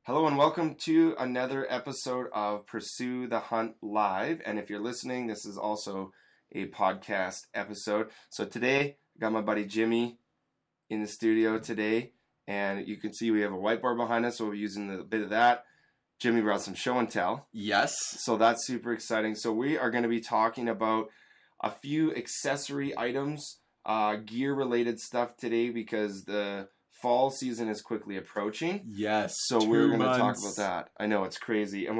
Hello and welcome to another episode of Pursue the Hunt Live. And if you're listening, this is also a podcast episode. So today, I got my buddy Jimmy in the studio today. And you can see we have a whiteboard behind us, so we'll be using a bit of that. Jimmy brought some show and tell. Yes. So that's super exciting. So we are going to be talking about a few accessory items, gear-related stuff today because the fall season is quickly approaching. Yes. So we're going to talk about that. I know, it's crazy. And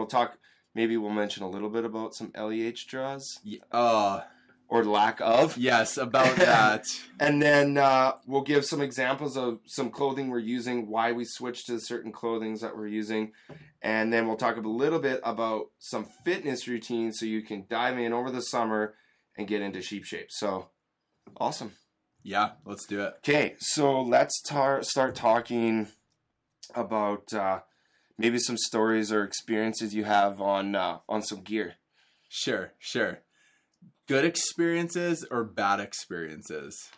maybe we'll mention a little bit about some LEH draws. Or lack of. Yes, about that. And then we'll give some examples of some clothing we're using, why we switched to certain clothings that we're using. And then we'll talk a little bit about some fitness routines so you can dive in over the summer and get into sheep shape. So, awesome. Yeah, let's do it. Okay, so let's start talking about maybe some stories or experiences you have on some gear. Sure. Good experiences or bad experiences?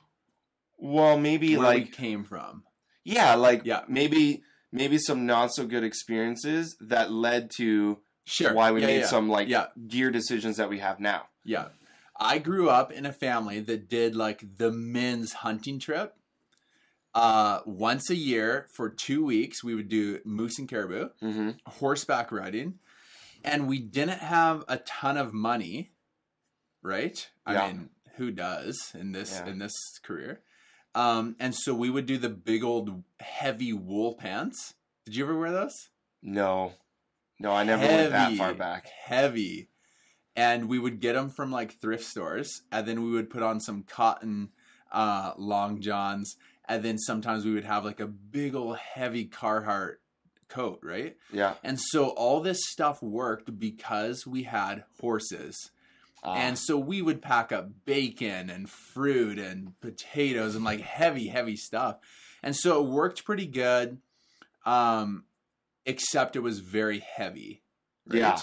Well, maybe where like we came from. Yeah, maybe some not so good experiences that led to why we made some gear decisions that we have now. Yeah. I grew up in a family that did like the men's hunting trip. Once a year for 2 weeks, we would do moose and caribou, horseback riding, and we didn't have a ton of money, right? I mean, who does in this career? And so we would do the big old heavy wool pants. Did you ever wear those? No, I never went that far back. Heavy. And we would get them from like thrift stores, and then we would put on some cotton long johns, and then sometimes we would have like a big old heavy Carhartt coat, right? Yeah. And so all this stuff worked because we had horses. And so we would pack up bacon and fruit and potatoes and like heavy stuff. And so it worked pretty good, except it was very heavy, right? Yeah.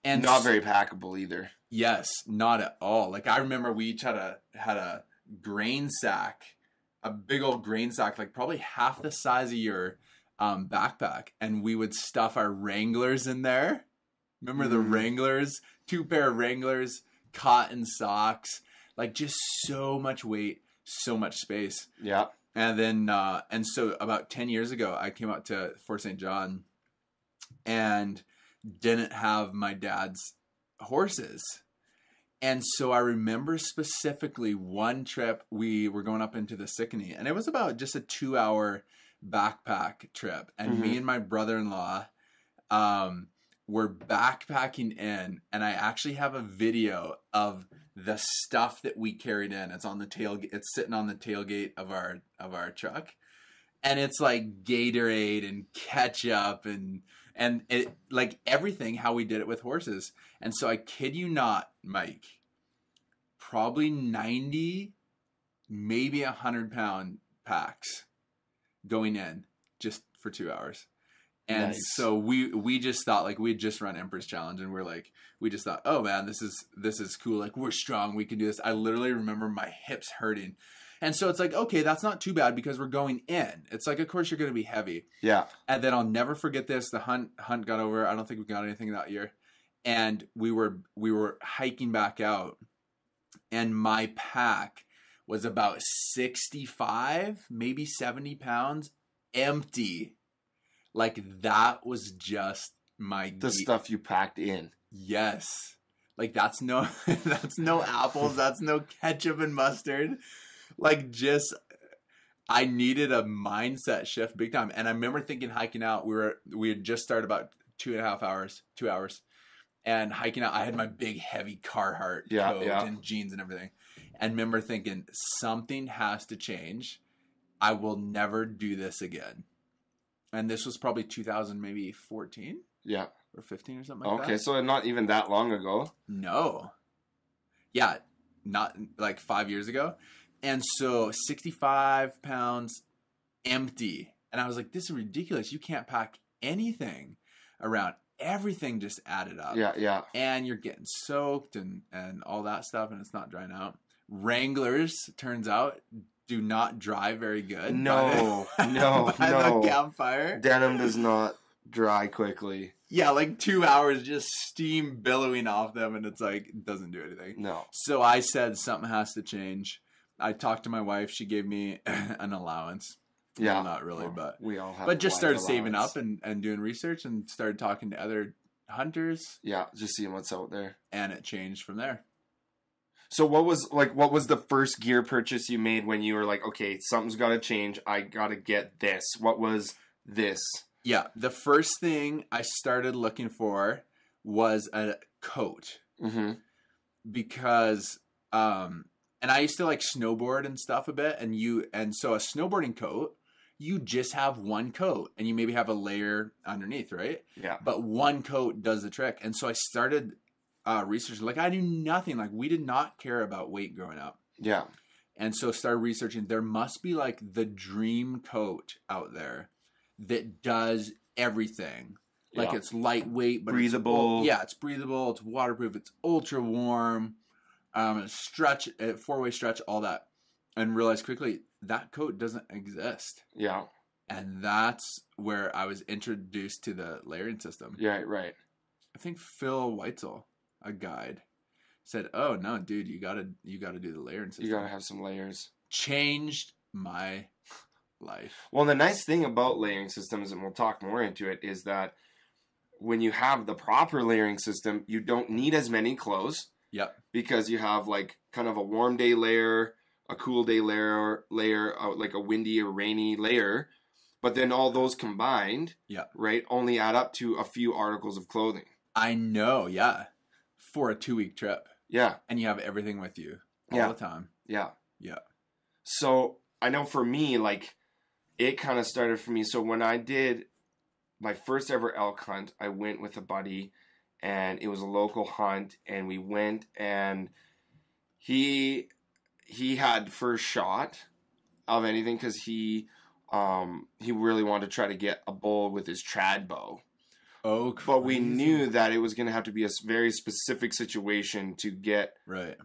And not very packable either. Yes, not at all. Like I remember we each had a grain sack, a big old grain sack, like probably half the size of your backpack, and we would stuff our Wranglers in there. Remember the Wranglers? 2 pair of Wranglers, cotton socks, like just so much weight, so much space. Yeah. And then and so about 10 years ago, I came out to Fort St. John and didn't have my dad's horses. And so I remember specifically one trip, we were going up into the Sicanee, and it was about just a 2-hour backpack trip. And me and my brother-in-law were backpacking in, and I actually have a video of the stuff that we carried in. It's on the tailgate. It's sitting on the tailgate of our truck. And it's like Gatorade and ketchup and it like everything how we did it with horses. And so I kid you not, Mike, probably 90, maybe 100-pound packs going in just for 2 hours. And so we just thought like we'd just run Emperor's Challenge, and we just thought, oh man, this is cool. Like we're strong. We can do this. I literally remember my hips hurting. And so it's like, okay, that's not too bad because we're going in. It's like, of course you're going to be heavy. Yeah. And then I'll never forget this. The hunt got over. I don't think we got anything that year. And we were hiking back out, and my pack was about 65, maybe 70 pounds empty. Like that was just the stuff you packed in. Yes. Like that's no apples. That's no ketchup and mustard. Like just, I needed a mindset shift big time. And I remember thinking hiking out, we had just started about 2 hours. And hiking out, I had my big heavy Carhartt coat and jeans and everything. And remember thinking something has to change. I will never do this again. And this was probably 2000, maybe 14? Yeah. Or 15 or something like that. Okay, so not even that long ago. No. Yeah, not like 5 years ago. And so 65 pounds empty. And I was like, this is ridiculous. You can't pack anything around. Everything just added up. Yeah. And you're getting soaked and all that stuff, and it's not drying out. Wranglers, turns out, do not dry very good. No. By the campfire. Denim does not dry quickly. Yeah, like 2 hours, just steam billowing off them, and it's like, it doesn't do anything. No. So I said something has to change. I talked to my wife. She gave me an allowance. Yeah. Well, not really, but we all have. But just started allowance. saving up and doing research and started talking to other hunters. Yeah, just seeing what's out there. And it changed from there. So what was the first gear purchase you made when you were like, okay, something's got to change. I got to get this. What was this? Yeah, the first thing I started looking for was a coat. Mm-hmm. Because, and I used to like snowboard and stuff a bit. And so a snowboarding coat, you just have one coat and you maybe have a layer underneath, right? Yeah. But one coat does the trick. And so I started researching. Like I knew nothing. Like we did not care about weight growing up. Yeah. And so started researching. There must be like the dream coat out there that does everything. Like it's lightweight, but breathable. It's breathable. It's waterproof. It's ultra warm. Stretch, 4-way stretch, all that. And realized quickly that coat doesn't exist. Yeah. And that's where I was introduced to the layering system. Yeah, right. I think Phil Weitzel, a guide, said, "Oh no, dude, you gotta do the layering system. You gotta have some layers." Changed my life. Well, the nice thing about layering systems, and we'll talk more into it, is that when you have the proper layering system, you don't need as many clothes. Yep. Because you have like kind of a warm day layer, a cool day layer, like a windy or rainy layer, but then all those combined, right, only add up to a few articles of clothing. I know, yeah. For a 2-week trip. Yeah. And you have everything with you all the time. Yeah. Yeah. So I know for me, like, it kind of started for me. So when I did my first ever elk hunt, I went with a buddy, and it was a local hunt, and we went, and he had first shot of anything because he really wanted to try to get a bull with his trad bow. Oh, crazy. But we knew that it was going to have to be a very specific situation to get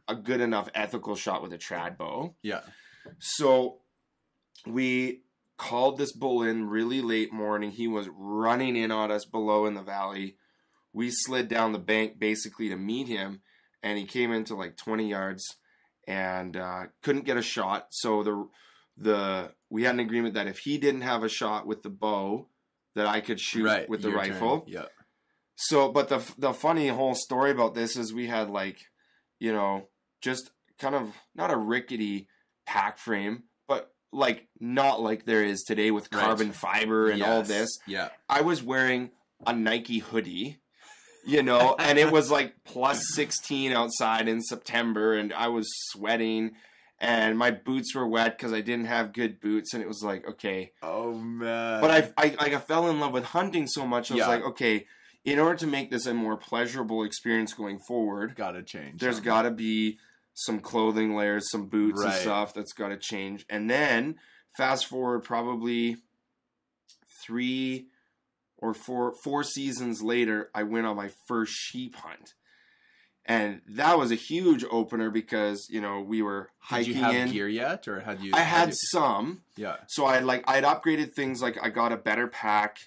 a good enough ethical shot with a trad bow. Yeah. So we called this bull in really late morning. He was running in on us below in the valley. We slid down the bank basically to meet him, and he came into like 20 yards and couldn't get a shot. So we had an agreement that if he didn't have a shot with the bow, that I could shoot with the rifle. Yeah. So, but the funny whole story about this is we had like, just kind of not a rickety pack frame, but like not like there is today with carbon fiber and all this. Yeah. I was wearing a Nike hoodie, and it was like plus 16 outside in September, and I was sweating. And my boots were wet because I didn't have good boots, and it was like, okay. Oh man! But I fell in love with hunting so much. I was like, okay, in order to make this a more pleasurable experience going forward, gotta change. There's got to be some clothing layers, some boots and stuff that's got to change. And then fast forward probably 3 or 4 seasons later, I went on my first sheep hunt. And that was a huge opener because, we were hiking in. Did you have gear yet, or had you? I had some. Yeah. So I'd upgraded things, like I got a better pack.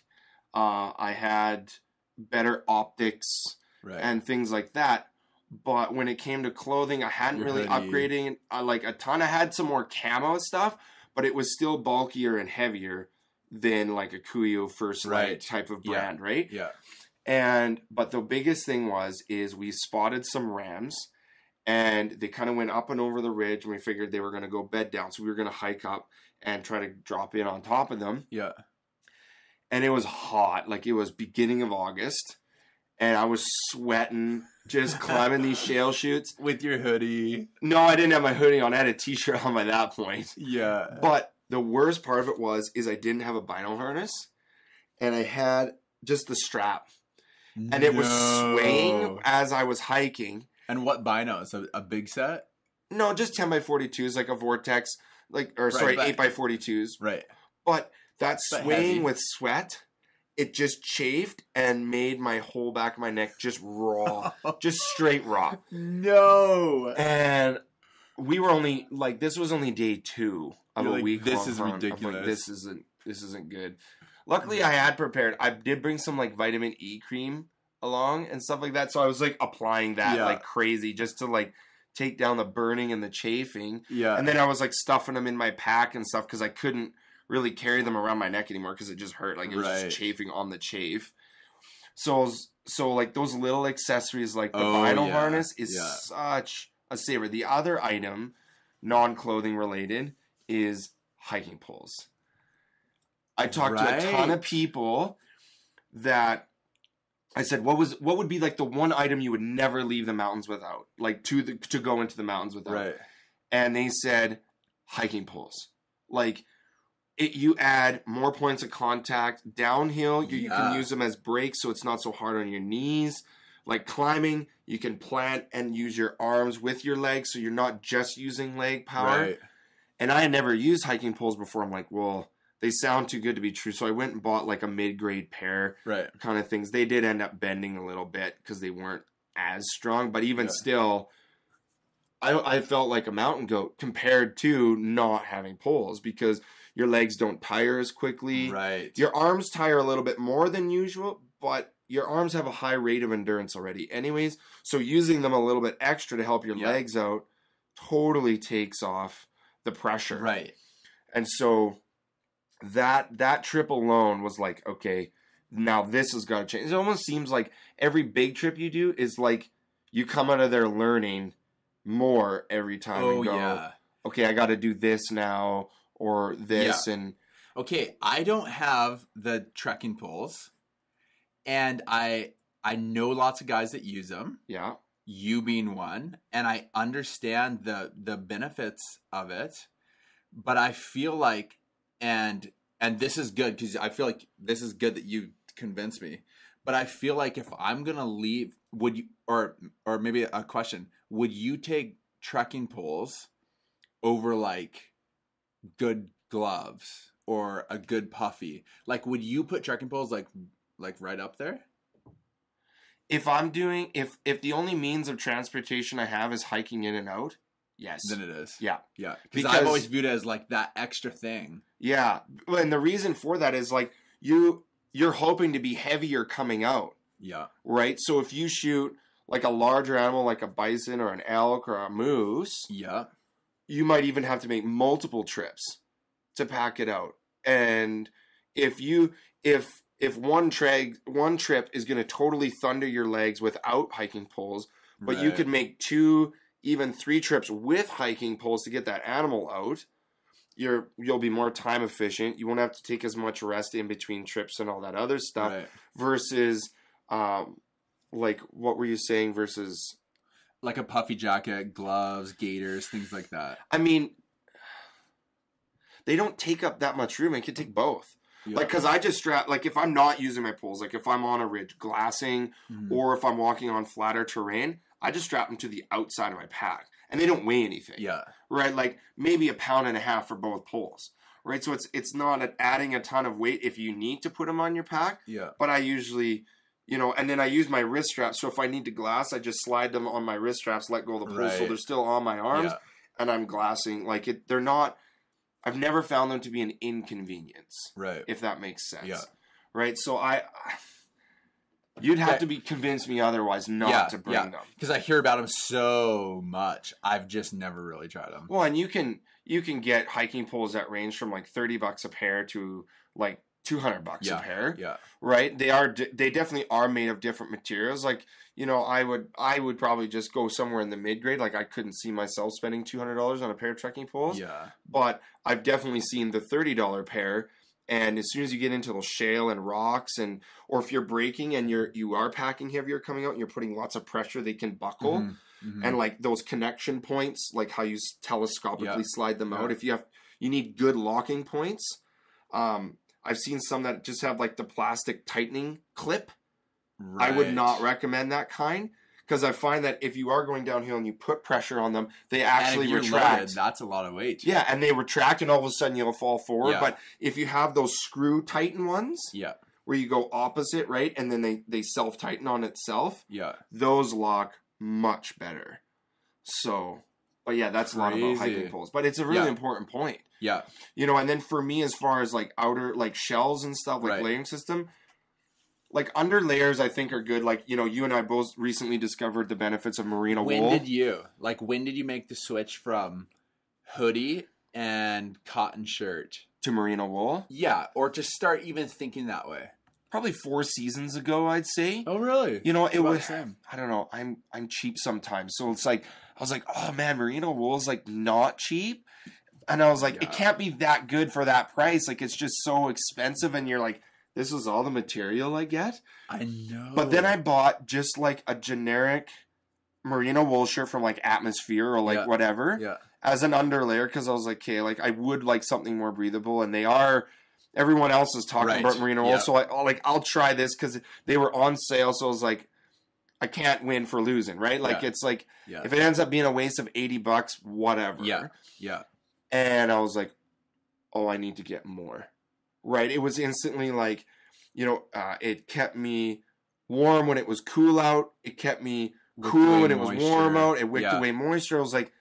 I had better optics and things like that. But when it came to clothing, I hadn't really upgraded like a ton. I had some more camo stuff, but it was still bulkier and heavier than like a Kuyo First Light type of brand, right? Yeah. But the biggest thing is we spotted some rams, and they kind of went up and over the ridge, and we figured they were going to go bed down. So we were going to hike up and try to drop in on top of them. Yeah. And it was hot. Like it was beginning of August, and I was sweating, just climbing these shale chutes. With your hoodie. No, I didn't have my hoodie on. I had a t-shirt on by that point. Yeah. But the worst part of it is I didn't have a bino harness, and I had just the strap. And it was swaying as I was hiking. And what binos? A big set? No, just 10x42s, like a Vortex, 8x42s. Right. But that swaying with sweat, it just chafed and made my whole back of my neck just raw. Just straight raw. No. And we were only, this was only day 2 of a week. This is ridiculous. I'm like, this isn't good. Luckily, I had prepared. I did bring some like vitamin E cream along and stuff like that. So I was like applying that like crazy just to like take down the burning and the chafing. Yeah. And then I was like stuffing them in my pack and stuff because I couldn't really carry them around my neck anymore because it just hurt. Like it was just chafing on the chafe. So like those little accessories like the vinyl harness is such a saver. The other item, non-clothing related, is hiking poles. I talked to a ton of people that I said, what would be like the one item you would never leave the mountains without, like to go into the mountains without? Right. And they said hiking poles. Like you add more points of contact downhill. You can use them as brakes, so it's not so hard on your knees. Like climbing, you can plant and use your arms with your legs, so you're not just using leg power. Right. And I had never used hiking poles before. I'm like, well, they sound too good to be true. So I went and bought like a mid-grade pair kind of things. They did end up bending a little bit because they weren't as strong. But even still, I felt like a mountain goat compared to not having poles because your legs don't tire as quickly. Right. Your arms tire a little bit more than usual, but your arms have a high rate of endurance already anyways. So using them a little bit extra to help your legs out totally takes off the pressure. Right. And so that trip alone was like, okay, now this has got to change. It almost seems like every big trip you do is like you come out of there learning more every time and go, okay, I got to do this now or this. And okay, I don't have the trekking poles, and I know lots of guys that use them. Yeah. You being one, and I understand the benefits of it, but I feel like, and this is good because I feel like this is good that you convinced me, but I feel like if I'm gonna leave, would you, or maybe a question, would you take trekking poles over like good gloves or a good puffy? Like, would you put trekking poles like right up there? If I'm doing, if the only means of transportation I have is hiking in and out, yes. Then it is. Yeah. Yeah. Because I've always viewed it as like that extra thing. Yeah. And the reason for that is like you're hoping to be heavier coming out. Yeah. Right? So if you shoot like a larger animal like a bison or an elk or a moose, you might even have to make multiple trips to pack it out. And if one trip is going to totally thunder your legs without hiking poles, but you could make 2, even 3 trips with hiking poles to get that animal out, you'll be more time efficient. You won't have to take as much rest in between trips and all that other stuff. Versus, like, what were you saying? Versus, like a puffy jacket, gloves, gaiters, things like that. I mean, they don't take up that much room. I could take both. Yeah. Like, because I just strap, like, if I'm not using my poles, like, if I'm on a ridge glassing or if I'm walking on flatter terrain, I just strap them to the outside of my pack. And they don't weigh anything. Yeah. Right? Like, maybe 1.5 pounds for both poles. Right? So it's not adding a ton of weight if you need to put them on your pack. Yeah. But I usually, and then I use my wrist straps. So if I need to glass, I just slide them on my wrist straps, let go of the pole so they're still on my arms. Yeah. And I'm glassing. Like, they're not... I've never found them to be an inconvenience. Right. If that makes sense. Yeah. Right? So you'd have to convince me otherwise not to bring them. Because I hear about them so much. I've just never really tried them. Well, and you can get hiking poles that range from like $30 a pair to like $200 a pair. Yeah. Right? They definitely are made of different materials. Like, I would probably just go somewhere in the mid-grade. Like, I couldn't see myself spending $200 on a pair of trekking poles. Yeah. But I've definitely seen the $30 pair. And as soon as you get into those shale and rocks, or if you're braking and you are packing heavier coming out and you're putting lots of pressure, they can buckle. Mm-hmm. And like those connection points, like how you telescopically slide them out. If you need good locking points. I've seen some that just have like the plastic tightening clip. Right. I would not recommend that kind because I find that if you are going downhill and you put pressure on them, they actually retract. Loaded, that's a lot of weight. Yeah, and they retract and all of a sudden you'll fall forward. Yeah. But if you have those screw tighten ones, where you go opposite, right, and then they self-tighten on itself, those lock much better. So, But yeah, that's a lot about hiking poles. But it's a really important point. Yeah. You know, and then for me, as far as like outer, like shells and stuff, like layering system, like under layers, I think are good. Like, you know, you and I both recently discovered the benefits of merino wool. When did you make the switch from hoodie and cotton shirt to merino wool? Yeah. Or to start even thinking that way? Probably 4 seasons ago, I'd say. Oh, really? You know, it was, I don't know. I'm cheap sometimes. So it's like, I was like, oh man, merino wool is like not cheap. And I was like, it can't be that good for that price. Like, it's just so expensive. And you're like, this is all the material I get? I know. But then I bought just like a generic merino wool shirt from like Atmosphere or like whatever as an underlayer. Because I was like, okay, like I would like something more breathable. And they are, everyone else is talking about merino wool. So I'll try this because they were on sale. So I was like, I can't win for losing, right? Like it's like, if it ends up being a waste of $80, whatever. Yeah. And I was like, oh, I need to get more. Right? It was instantly like, you know, it kept me warm when it was cool out. It kept me cool when it was warm out. It wicked away moisture. I was like,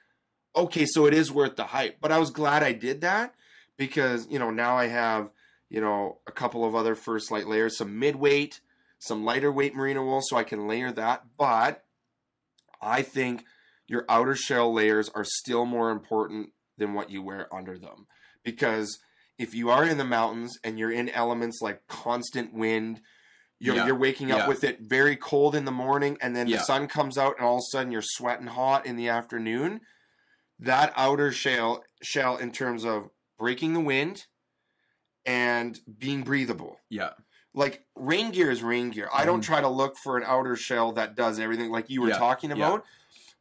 okay, so it is worth the hype. But I was glad I did that because, you know, now I have, you know, a couple of other first light layers, some mid-weight, some lighter weight merino wool, so I can layer that. But I think your outer shell layers are still more important than what you wear under them. Because if you are in the mountains and you're in elements like constant wind, you're waking up with it very cold in the morning, and then the sun comes out and all of a sudden you're sweating hot in the afternoon, that outer shell in terms of breaking the wind and being breathable. Yeah. Like rain gear is rain gear. I don't try to look for an outer shell that does everything like you were talking about.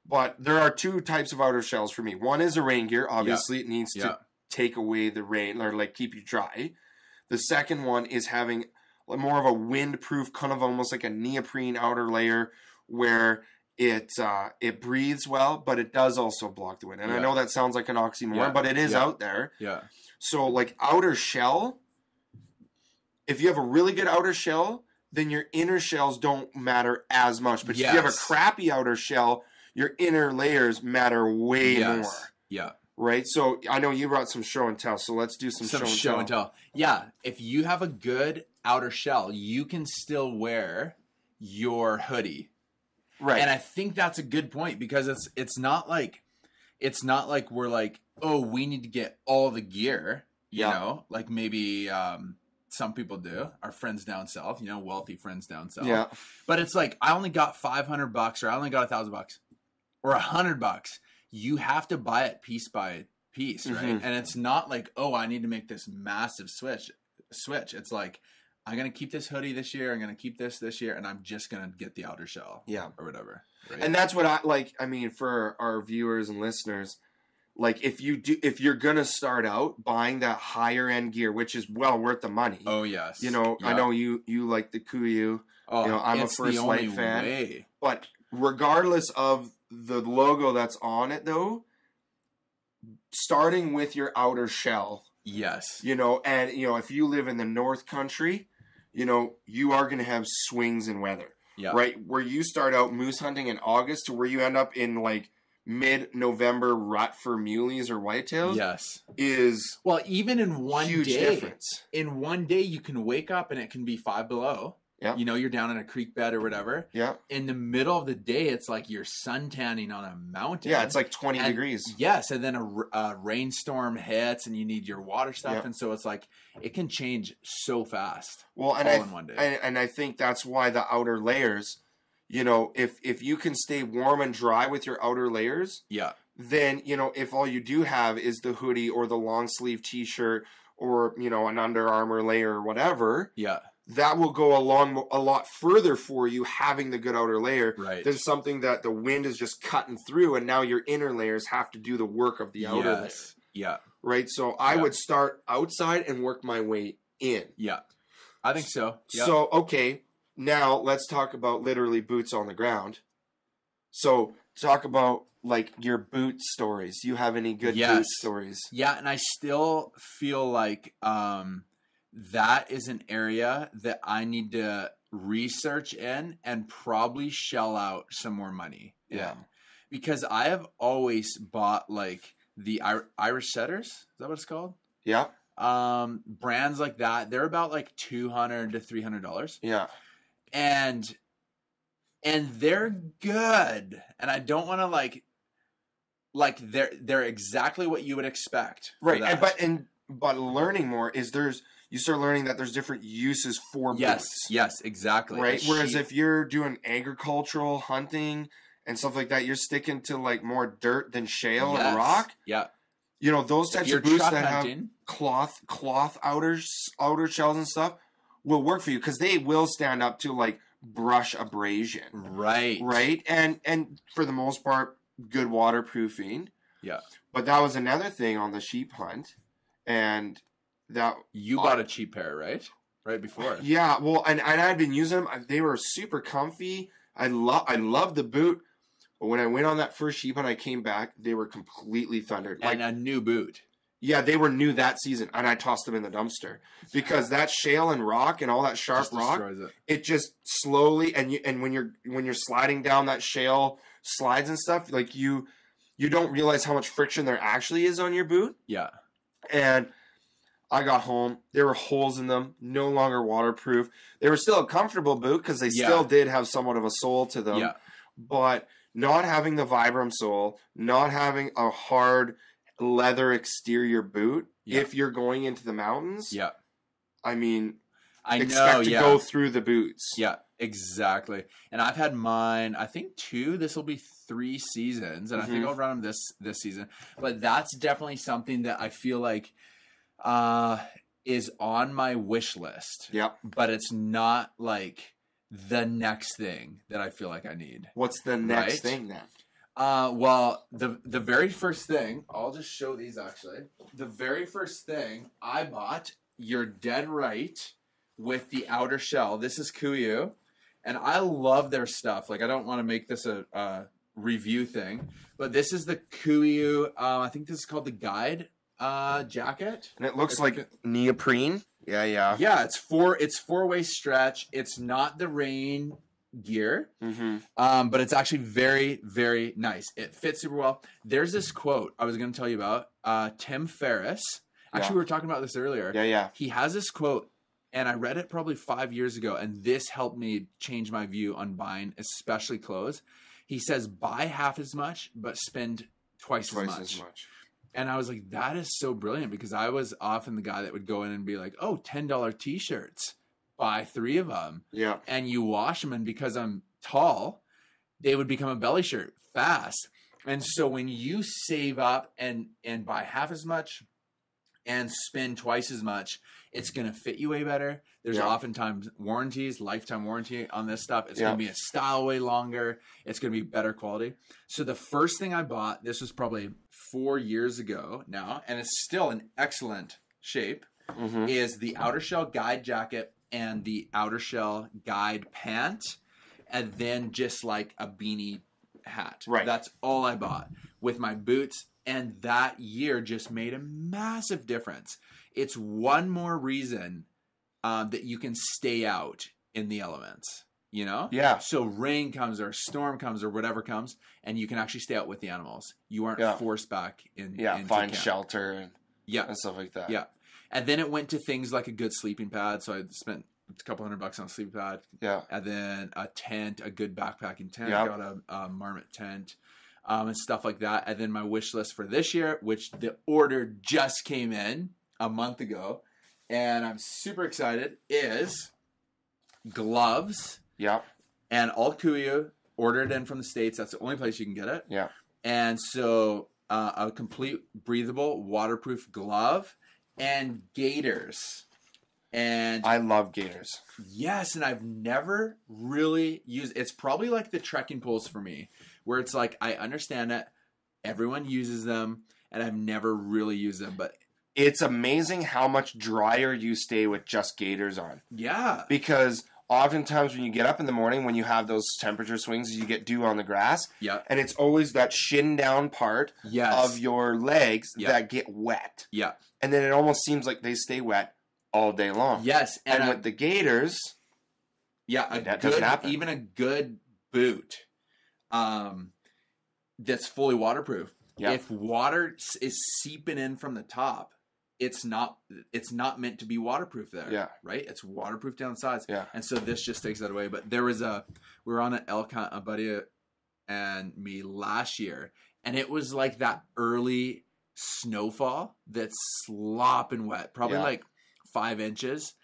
But there are 2 types of outer shells for me. One is a rain gear. Obviously, it needs to take away the rain or like keep you dry. The second one is having more of a windproof, kind of almost like a neoprene outer layer where it breathes well, but it does also block the wind. And I know that sounds like an oxymoron, but it is out there. Yeah. So like outer shell, if you have a really good outer shell, then your inner shells don't matter as much. But if you have a crappy outer shell, your inner layers matter way more. Yeah. Right? So I know you brought some show and tell, so let's do some show and tell. Yeah. If you have a good outer shell, you can still wear your hoodie. Right. And I think that's a good point because it's not like we're like, oh, we need to get all the gear, you know, like maybe some people do, our friends down south, you know, wealthy friends down south. Yeah. But it's like, I only got $500 or I only got $1,000 or $100. You have to buy it piece by piece, right? And it's not like, oh, I need to make this massive switch. It's like, I'm going to keep this hoodie this year. I'm going to keep this year. And I'm just going to get the outer shell. Yeah. Or whatever. Right? And that's what I like. I mean, for our viewers and listeners, like if you're going to start out buying that higher end gear, which is well worth the money. Oh, yes. You know, I know you like the Kuiu. Oh, you know, I'm a First Light fan. But regardless of the logo that's on it, though, starting with your outer shell. Yes. You know, and, you know, if you live in the North Country, you know, you are going to have swings in weather. Yeah. Right? Where you start out moose hunting in August to where you end up in, like, mid-November rut for muleys or whitetails. Yes. Is well, even in one huge day. Difference. In one day, you can wake up and it can be 5 below. Yeah. You know, you're down in a creek bed or whatever. Yeah. In the middle of the day, it's like you're sun tanning on a mountain. Yeah, it's like 20 degrees. Yes, and then a rainstorm hits and you need your water stuff. Yep. And so it's like, it can change so fast. Well, and in one day. And I think that's why the outer layers, you know, if you can stay warm and dry with your outer layers, then, you know, if all you do have is the hoodie or the long sleeve t-shirt or, you know, an Under Armour layer or whatever, that will go along a lot further for you having the good outer layer than something that the wind is just cutting through and now your inner layers have to do the work of the outer layer. Yeah. Right? So I would start outside and work my way in. Yeah. I think so. Yeah. So, okay, now let's talk about literally boots on the ground. So talk about like your boot stories. Do you have any good boot stories? Yeah, and I still feel like that is an area that I need to research in and probably shell out some more money in. because I have always bought like the Irish Setters. Is that what it's called? Yeah. Brands like that. They're about like $200 to $300. Yeah. And they're good. And I don't want to like they're exactly what you would expect. Right. But learning more is you start learning that there's different uses for boots. Yes, exactly. Right. Whereas if you're doing agricultural hunting and stuff like that, you're sticking to like more dirt than shale and rock. Yeah. You know, those types of boots that have cloth outer shells and stuff will work for you because they will stand up to like brush abrasion. Right. Right. And for the most part, good waterproofing. Yeah. But that was another thing on the sheep hunt. And that you bought a cheap pair, right? Right before. Yeah, well, and I'd been using them. They were super comfy. I love the boot. But when I went on that first sheep hunt, I came back. They were completely thundered. And a new boot. Yeah, they were new that season, and I tossed them in the dumpster because that shale and rock and all that sharp rock, it just slowly and when you're sliding down that shale slides and stuff, like you don't realize how much friction there actually is on your boot. Yeah. And I got home. There were holes in them, no longer waterproof. They were still a comfortable boot because they still did have somewhat of a sole to them. Yeah. But not having the Vibram sole, not having a hard leather exterior boot, if you're going into the mountains, I mean, expect to go through the boots. Yeah, exactly. And I've had mine, I think 2. This will be 3 seasons, and I think I'll run them this season. But that's definitely something that I feel like is on my wish list. Yeah. But it's not like the next thing that I feel like I need. What's the next thing then? Well, the very first thing, I'll just show these actually. The very first thing I bought, you're dead right, with the outer shell. This is Kuiu, and I love their stuff. Like, I don't want to make this a review thing, but this is the Kuiu, I think this is called the Guide jacket. And it looks like neoprene. Yeah. Yeah, it's 4-way stretch. It's not the rain gear, but it's actually very, very nice. It fits super well. There's this quote I was going to tell you about. Tim Ferriss. Actually, we were talking about this earlier. Yeah. He has this quote, and I read it probably 5 years ago, and this helped me change my view on buying, especially clothes. He says, buy half as much, but spend twice as much. And I was like, that is so brilliant, because I was often the guy that would go in and be like, oh, $10 t-shirts. Buy 3 of them. Yeah. And you wash them, and because I'm tall, they would become a belly shirt fast. And so when you save up and buy half as much and spend twice as much, it's going to fit you way better. There's oftentimes warranties, lifetime warranty on this stuff. It's going to be a style way longer. It's going to be better quality. So the first thing I bought, this was probably 4 years ago now, and it's still in excellent shape, is the Outer Shell Guide jacket and the Outer Shell Guide pant, and then just like a beanie hat. Right. That's all I bought with my boots, and that year just made a massive difference. It's one more reason that you can stay out in the elements, you know? Yeah. So rain comes or storm comes or whatever comes, and you can actually stay out with the animals. You aren't forced back in. Find camp. shelter and stuff like that. Yeah. And then it went to things like a good sleeping pad. So I spent a couple $100 on a sleeping pad. Yeah. And then a tent, a good backpacking tent. Yeah. I got a marmot tent and stuff like that. And then my wish list for this year, which the order just came in a month ago, and I'm super excited, is gloves. Yeah. And all Kuiu, ordered in from the States. That's the only place you can get it. Yeah. And so a complete breathable, waterproof glove. And gaiters. And I love gaiters. Yes, and I've never really used it's probably like the trekking poles for me, where it's like I understand it, everyone uses them, and I've never really used them, but it's amazing how much drier you stay with just gaiters on. Yeah. Because oftentimes when you get up in the morning, when you have those temperature swings, you get dew on the grass. Yeah. And it's always that shin down part of your legs that get wet. Yeah. And then it almost seems like they stay wet all day long. Yes. And with the gaiters, that doesn't happen. Even a good boot that's fully waterproof. Yeah. If water is seeping in from the top, it's not meant to be waterproof there. Yeah. Right? It's waterproof down the sides. Yeah. And so this just takes that away. But we were on an elk hunt, a buddy and me last year, and it was like that early snowfall that's slopping wet, probably like 5 inches,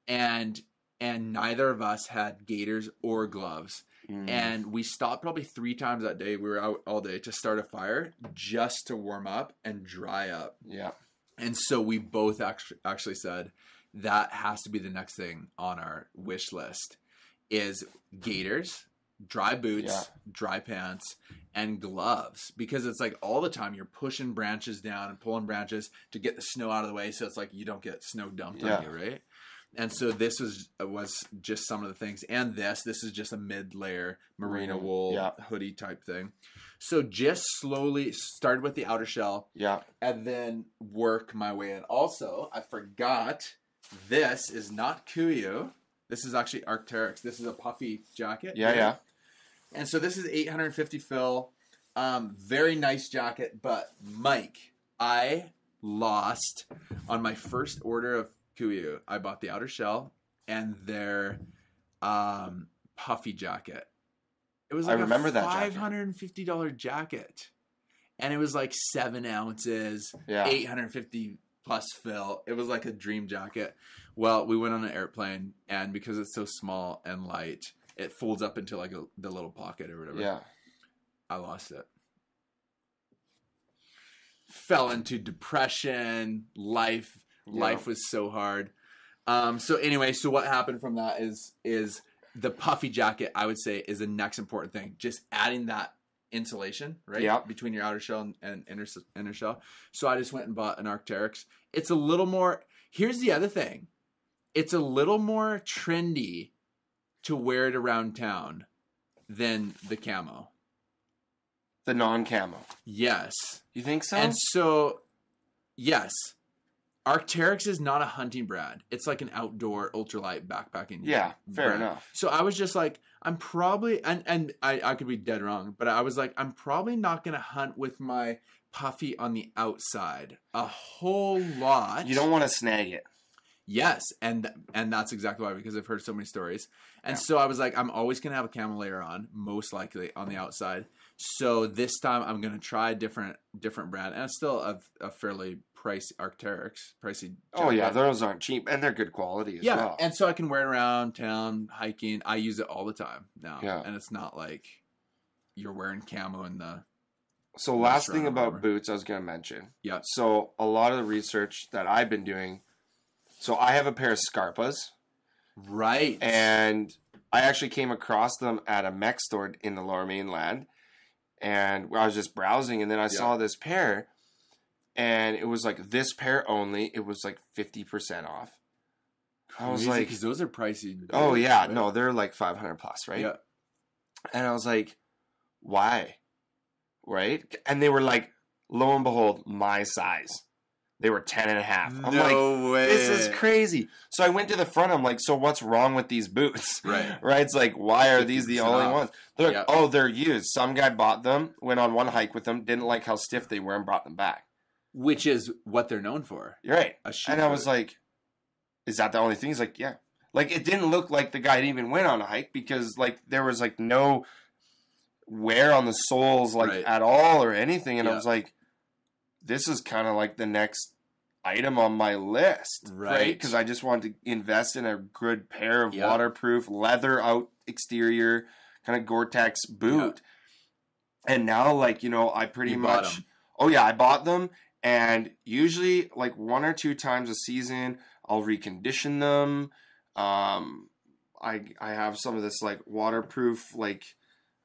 and neither of us had gaiters or gloves. And we stopped probably 3 times that day. We were out all day to start a fire just to warm up and dry up. Yeah. And so we both actually said that has to be the next thing on our wish list is gaiters, dry boots, dry pants, and gloves, because it's like all the time you're pushing branches down and pulling branches to get the snow out of the way. So it's like you don't get snow dumped on you, right? And so this was just some of the things. And this is just a mid-layer merino wool hoodie type thing. So just slowly started with the outer shell. Yeah. And then work my way in. Also, I forgot, this is not Kuiu. This is actually Arc'teryx. This is a puffy jacket. Yeah. And so this is 850 fill. Very nice jacket. But Mike, I lost on my first order of Kuiu. I bought the outer shell and their puffy jacket. It was like a $550 jacket. And it was like 7 ounces, 850 plus fill. It was like a dream jacket. Well, we went on an airplane, and because it's so small and light, it folds up into like the little pocket or whatever. Yeah. I lost it. Fell into depression. Life was so hard. So anyway, so what happened from that is the puffy jacket, I would say, is the next important thing. Just adding that insulation, right? Yeah. Between your outer shell and inner shell. So I just went and bought an Arc'teryx. It's a little more, here's the other thing. It's a little more trendy to wear it around town than the camo. The non-camo. Yes. You think so? And so, yes. Arc'teryx is not a hunting brand. It's like an outdoor ultralight backpacking. Yeah, fair enough. So I was just like, I'm probably, and I could be dead wrong, but I was like, I'm probably not going to hunt with my puffy on the outside a whole lot. You don't want to snag it. Yes, and that's exactly why, because I've heard so many stories. And so I was like, I'm always going to have a camo layer on, most likely on the outside. So this time I'm going to try a different brand, and it's still a fairly pricey Arc'teryx, pricey jacket. Oh yeah, those aren't cheap, and they're good quality as well. Yeah, and so I can wear it around town, hiking. I use it all the time now. Yeah. And it's not like you're wearing camo in the... So last thing about boots I was going to mention. Yeah. So a lot of the research that I've been doing, so I have a pair of Scarpas. Right. And I actually came across them at a mech store in the Lower Mainland. And I was just browsing, and then I saw this pair, and it was like this pair only. It was like 50% off. I was like, because those are pricey. Oh yeah, right? No, they're like 500 plus, right? Yeah. And I was like, why? Right? And they were like, lo and behold, my size. They were 10 and a half. I'm no way. This is crazy. So I went to the front. I'm like, so what's wrong with these boots? Right. Right? It's like, why are these the only ones? They're like, oh, they're used. Some guy bought them, went on one hike with them, didn't like how stiff they were, and brought them back. Which is what they're known for. You're right. And I was like, is that the only thing? He's like, yeah. Like, it didn't look like the guy even went on a hike, because like there was like no wear on the soles like at all or anything. And I was like, this is kind of like the next item on my list, right? Because I just wanted to invest in a good pair of waterproof leather out exterior kind of Gore-Tex boot. And now, like, you know, I pretty much, I bought them, and usually like 1 or 2 times a season I'll recondition them. I have some of this like waterproof, like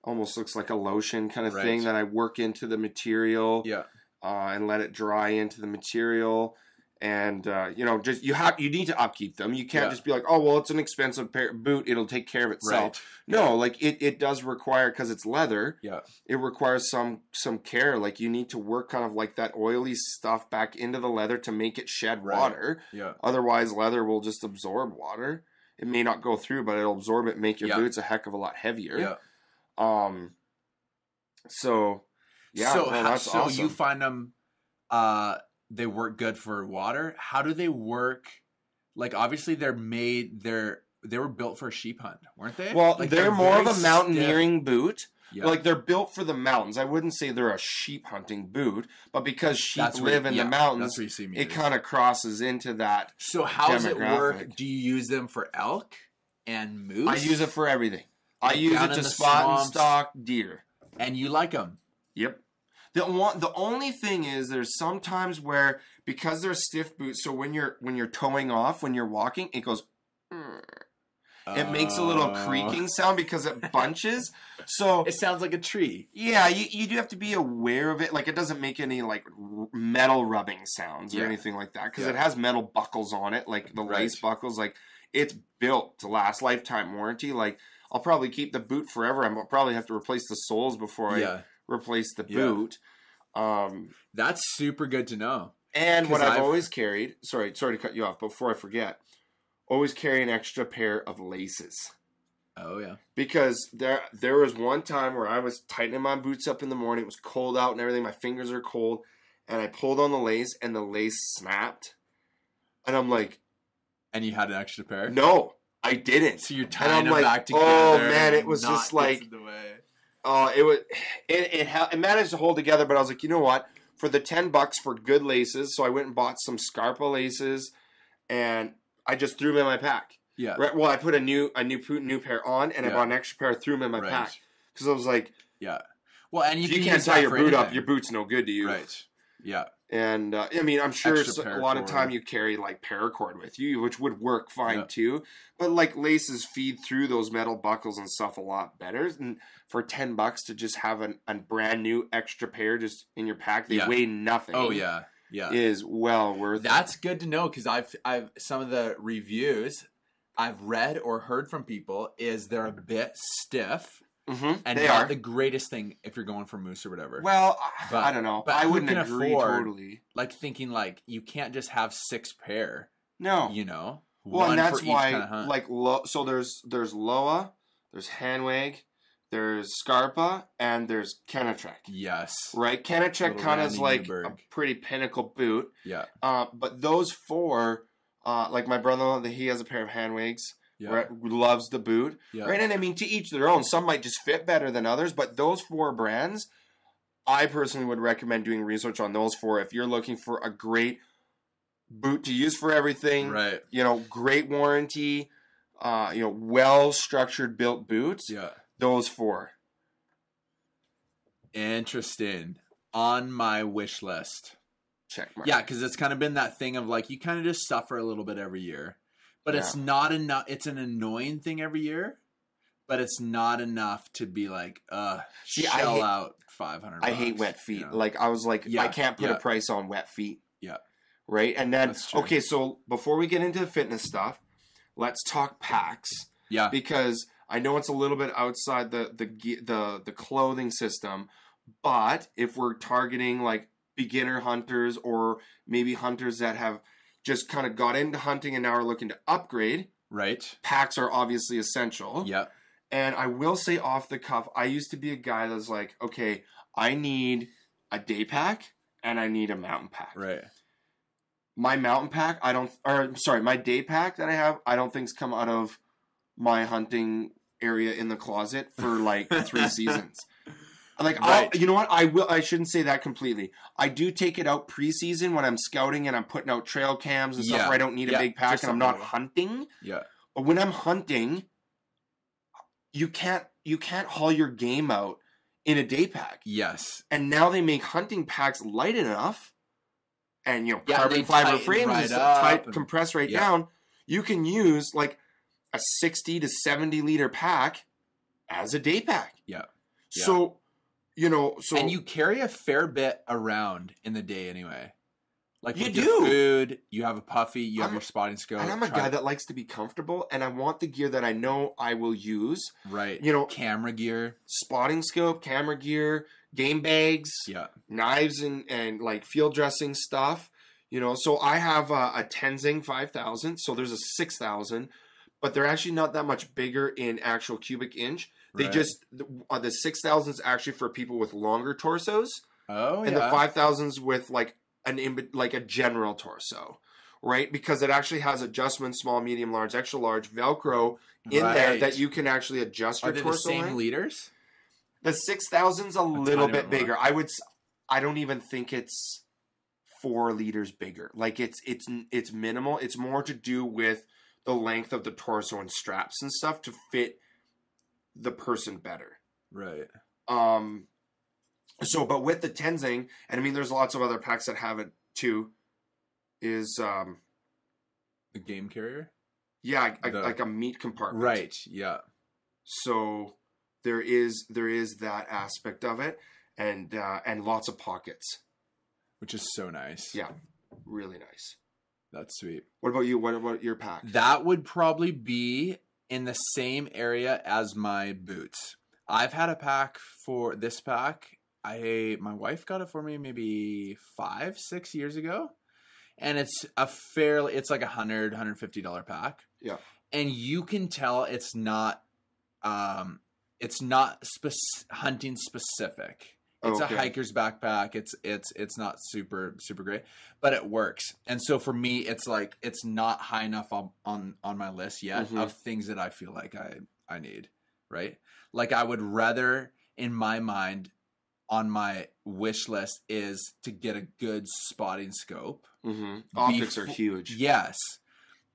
almost looks like a lotion kind of thing that I work into the material. Yeah. And let it dry into the material, and you know, just you need to upkeep them. You can't just be like, oh well, it's an expensive boot; it'll take care of itself. Right. No, like it does require, because it's leather. Yeah, it requires some care. Like you need to work kind of like that oily stuff back into the leather to make it shed water. Yeah, otherwise leather will just absorb water. It may not go through, but it'll absorb it, and make your boots a heck of a lot heavier. Yeah. So. Yeah, So, that's awesome. you find them, they work good for water. How do they work? Like, obviously, they were built for a sheep hunt, weren't they? Well, Like, they're more of a very mountaineering boot. Yeah. Like, they're built for the mountains. I wouldn't say they're a sheep hunting boot, but because sheep live in the mountains, it kind of crosses into that. So how does it work? Do you use them for elk and moose? I use it for everything. I use it to spot and stalk deer. And you like them? Yep. The only thing is, there's sometimes where, because they're stiff boots, so when you're towing off, when you're walking, it goes. It makes a little creaking sound because it bunches. So it sounds like a tree. Yeah, you do have to be aware of it. Like, it doesn't make any like metal rubbing sounds or anything like that, because it has metal buckles on it, like the lace buckles. Like, it's built to last lifetime warranty. Like, I'll probably keep the boot forever. I'll probably have to replace the soles before I replace the boot. That's super good to know. And what I've always carried, sorry to cut you off, but before I forget, always carry an extra pair of laces. Oh, yeah. Because there was one time where I was tightening my boots up in the morning. It was cold out and everything. My fingers are cold. And I pulled on the lace, and the lace snapped. And I'm like... And you had an extra pair? No, I didn't. So you're tying them back together. Oh, man, it was just like... It managed to hold together, but I was like, you know what? For the $10 for good laces, so I went and bought some Scarpa laces, and I just threw them in my pack. Yeah. Right. Well, I put a new pair on, and I bought an extra pair, threw them in my pack, because I was like, well, and if you can't tie your boot up, your boot's no good to you. Right. Yeah. And I mean, I'm sure a lot of time you carry like paracord with you, which would work fine too. But like, laces feed through those metal buckles and stuff a lot better. And for $10 to just have a brand new extra pair just in your pack, they weigh nothing. Oh yeah, yeah, is well worth. That's good to know, because I've some of the reviews I've read or heard from people is they're a bit stiff. Mm-hmm. And they not are the greatest thing if you're going for moose or whatever. Well, I don't know. But I wouldn't agree totally. Like, thinking like you can't just have 6 pair. No, you know. Well, and that's why like so there's Loa, there's Handwag, there's Scarpa, and there's Kinetics. Yes. Right. Kinetics kind of is like a pretty pinnacle boot. Yeah. But those 4, like my brother-in-law, he has a pair of Handwags. Yeah. Right, loves the boot, right? And I mean, to each their own. Some might just fit better than others, but those 4 brands, I personally would recommend doing research on those 4 if you're looking for a great boot to use for everything. Right. You know, great warranty, well-structured built boots. Yeah. Those 4. Interesting. On my wish list. Check mark. Yeah, because it's kind of been that thing of like, you kind of just suffer a little bit every year. But it's not enough. It's an annoying thing every year, but it's not enough to be like, shell out $500. I hate wet feet. You know? Like, I was like, I can't put a price on wet feet. Yeah. Right? And then, okay, so before we get into the fitness stuff, let's talk packs. Yeah. Because I know it's a little bit outside the clothing system, but if we're targeting like beginner hunters, or maybe hunters that have just kind of got into hunting and now are looking to upgrade. Right. Packs are obviously essential. Yeah. And I will say off the cuff, I used to be a guy that was like, okay, I need a day pack and I need a mountain pack. Right. My mountain pack, my day pack that I have, I don't think's come out of my hunting area in the closet for like 3 seasons. Like, right. You know what? I shouldn't say that completely. I do take it out preseason when I'm scouting and I'm putting out trail cams and stuff where I don't need a big pack and I'm not hunting. Yeah. But when I'm hunting, you can't haul your game out in a day pack. Yes. And now they make hunting packs light enough, and carbon fiber frames tight, compress right down. You can use like a 60 to 70 liter pack as a day pack. Yeah. So. And you carry a fair bit around in the day anyway. Like, you with do. Your food, you have a puffy, you have your spotting scope. And I'm a guy that likes to be comfortable, and I want the gear that I know I will use. Right. Camera gear. Spotting scope, camera gear, game bags, knives, and like field dressing stuff. So I have a Tenzing 5000, so there's a 6000, but they're actually not that much bigger in actual cubic inch. They Right. just the 6,000 is actually for people with longer torsos, Oh, and yeah. the 5,000s with like a general torso, right? Because it actually has adjustments: small, medium, large, extra large, Velcro in there Right. that you can actually adjust Are your they the torso same length. liters? The 6,000's a little tiny bit bit more. bigger. I don't even think it's 4 liters bigger. Like it's minimal. It's more to do with the length of the torso and straps and stuff to fit the person better. Right. So, but with the Tenzing, and I mean, there's lots of other packs that have it too. Is The game carrier? yeah, like a meat compartment. Right. Yeah. So there is that aspect of it, and lots of pockets. Which is so nice. Yeah, really nice. That's sweet. What about you? What about your pack? That would probably be in the same area as my boots. I've had a pack for this pack. My wife got it for me maybe 5-6 years ago. And it's like $150 pack. Yeah. And you can tell it's not hunting specific. It's Okay. a hiker's backpack. It's not super great, but it works. And so for me, it's like it's not high enough on my list yet of things that I feel like I need, right? Like I would rather, in my mind, on my wish list is to get a good spotting scope. Mm-hmm. Optics are huge. Yes,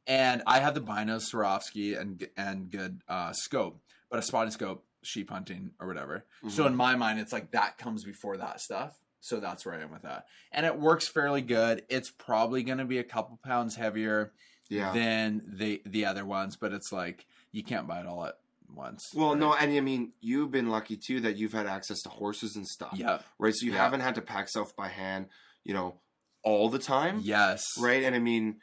and I have the binos Swarovski and good scope, but a spotting scope, sheep hunting or whatever. Mm-hmm. So in my mind, it's like that comes before that stuff. So that's where I am with that, and it works fairly good. It's probably going to be a couple pounds heavier than the other ones, but it's like you can't buy it all at once. Well, right? no, and I mean, you've been lucky too that you've had access to horses and stuff. Yeah. Right. So you haven't had to pack stuff by hand, all the time. Yes. Right. And I mean,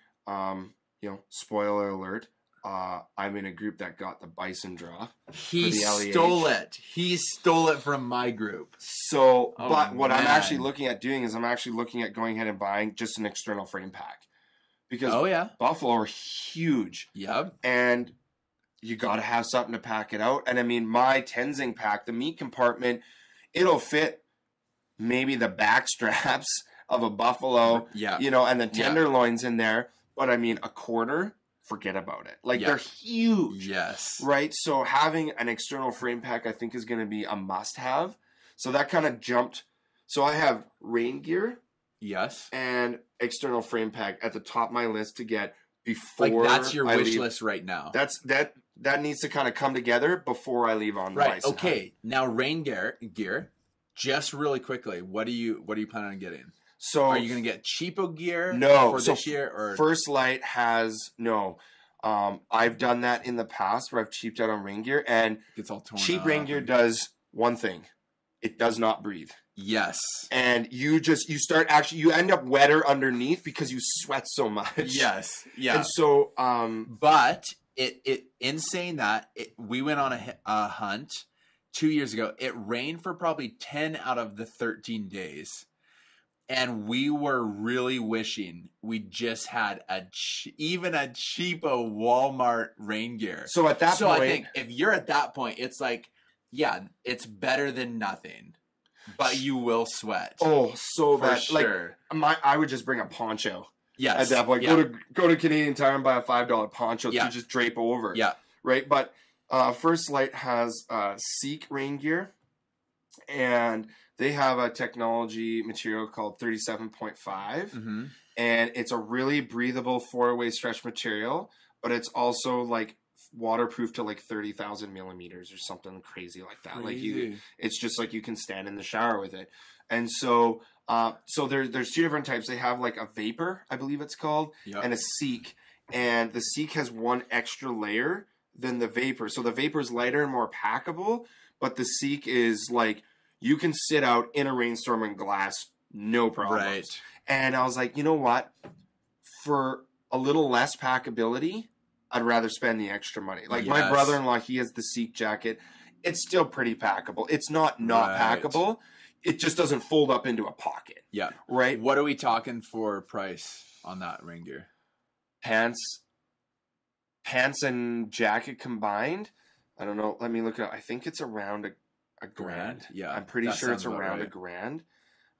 spoiler alert. I'm in a group that got the bison draw. He stole it. He stole it from my group. So, but what I'm man. actually looking at doing is I'm actually looking at going ahead and buying just an external frame pack. Because buffalo are huge. Yep. And you got to have something to pack it out. And I mean, my Tenzing pack, the meat compartment, it'll fit maybe the back straps of a buffalo, and the tenderloins in there. But I mean, a quarter, forget about it. Like they're huge. Yes. Right. So having an external frame pack, I think, is going to be a must have. So that kind of jumped. So I have rain gear. Yes. And external frame pack at the top of my list to get before that's your wish list right now. That needs to kind of come together before I leave on the bison Okay. hunt. Now rain gear. Just really quickly, what are you planning on getting? So are you going to get cheapo gear for this year? Or First Light has no. I've done that in the past where I've cheaped out on rain gear, and it's all torn cheap up. rain gear does one thing: it does not breathe. Yes. And you end up wetter underneath because you sweat so much. Yes. Yeah. And so, but in saying that, we went on a hunt 2 years ago. It rained for probably 10 out of the 13 days. And we were really wishing we just had even a cheapo Walmart rain gear. So at that point, I think if you're at that point, it's like, it's better than nothing. But you will sweat. Oh, so bad. Sure. Like I would just bring a poncho. Yes. At that point, go to Canadian Tire and buy a $5 poncho to just drape over. Yeah. Right. But First Light has Seek rain gear, and they have a technology material called 37.5, and it's a really breathable 4-way stretch material, but it's also like waterproof to like 30,000 millimeters or something crazy like that. Crazy. Like it's just like you can stand in the shower with it. And so, there's two different types. They have like a vapor, I believe it's called, and a Seek. And the Seek has one extra layer than the vapor. So the vapor is lighter and more packable, but the Seek is like you can sit out in a rainstorm in glass, no problems. Right. And I was like, you know what? For a little less packability, I'd rather spend the extra money. Like my brother-in-law, he has the Seek jacket. It's still pretty packable. It's not packable. It just doesn't fold up into a pocket. Yeah. Right? What are we talking for price on that rain gear? Pants and jacket combined, I don't know. Let me look it up. I think it's around a grand. Yeah. I'm pretty sure it's around right. a grand.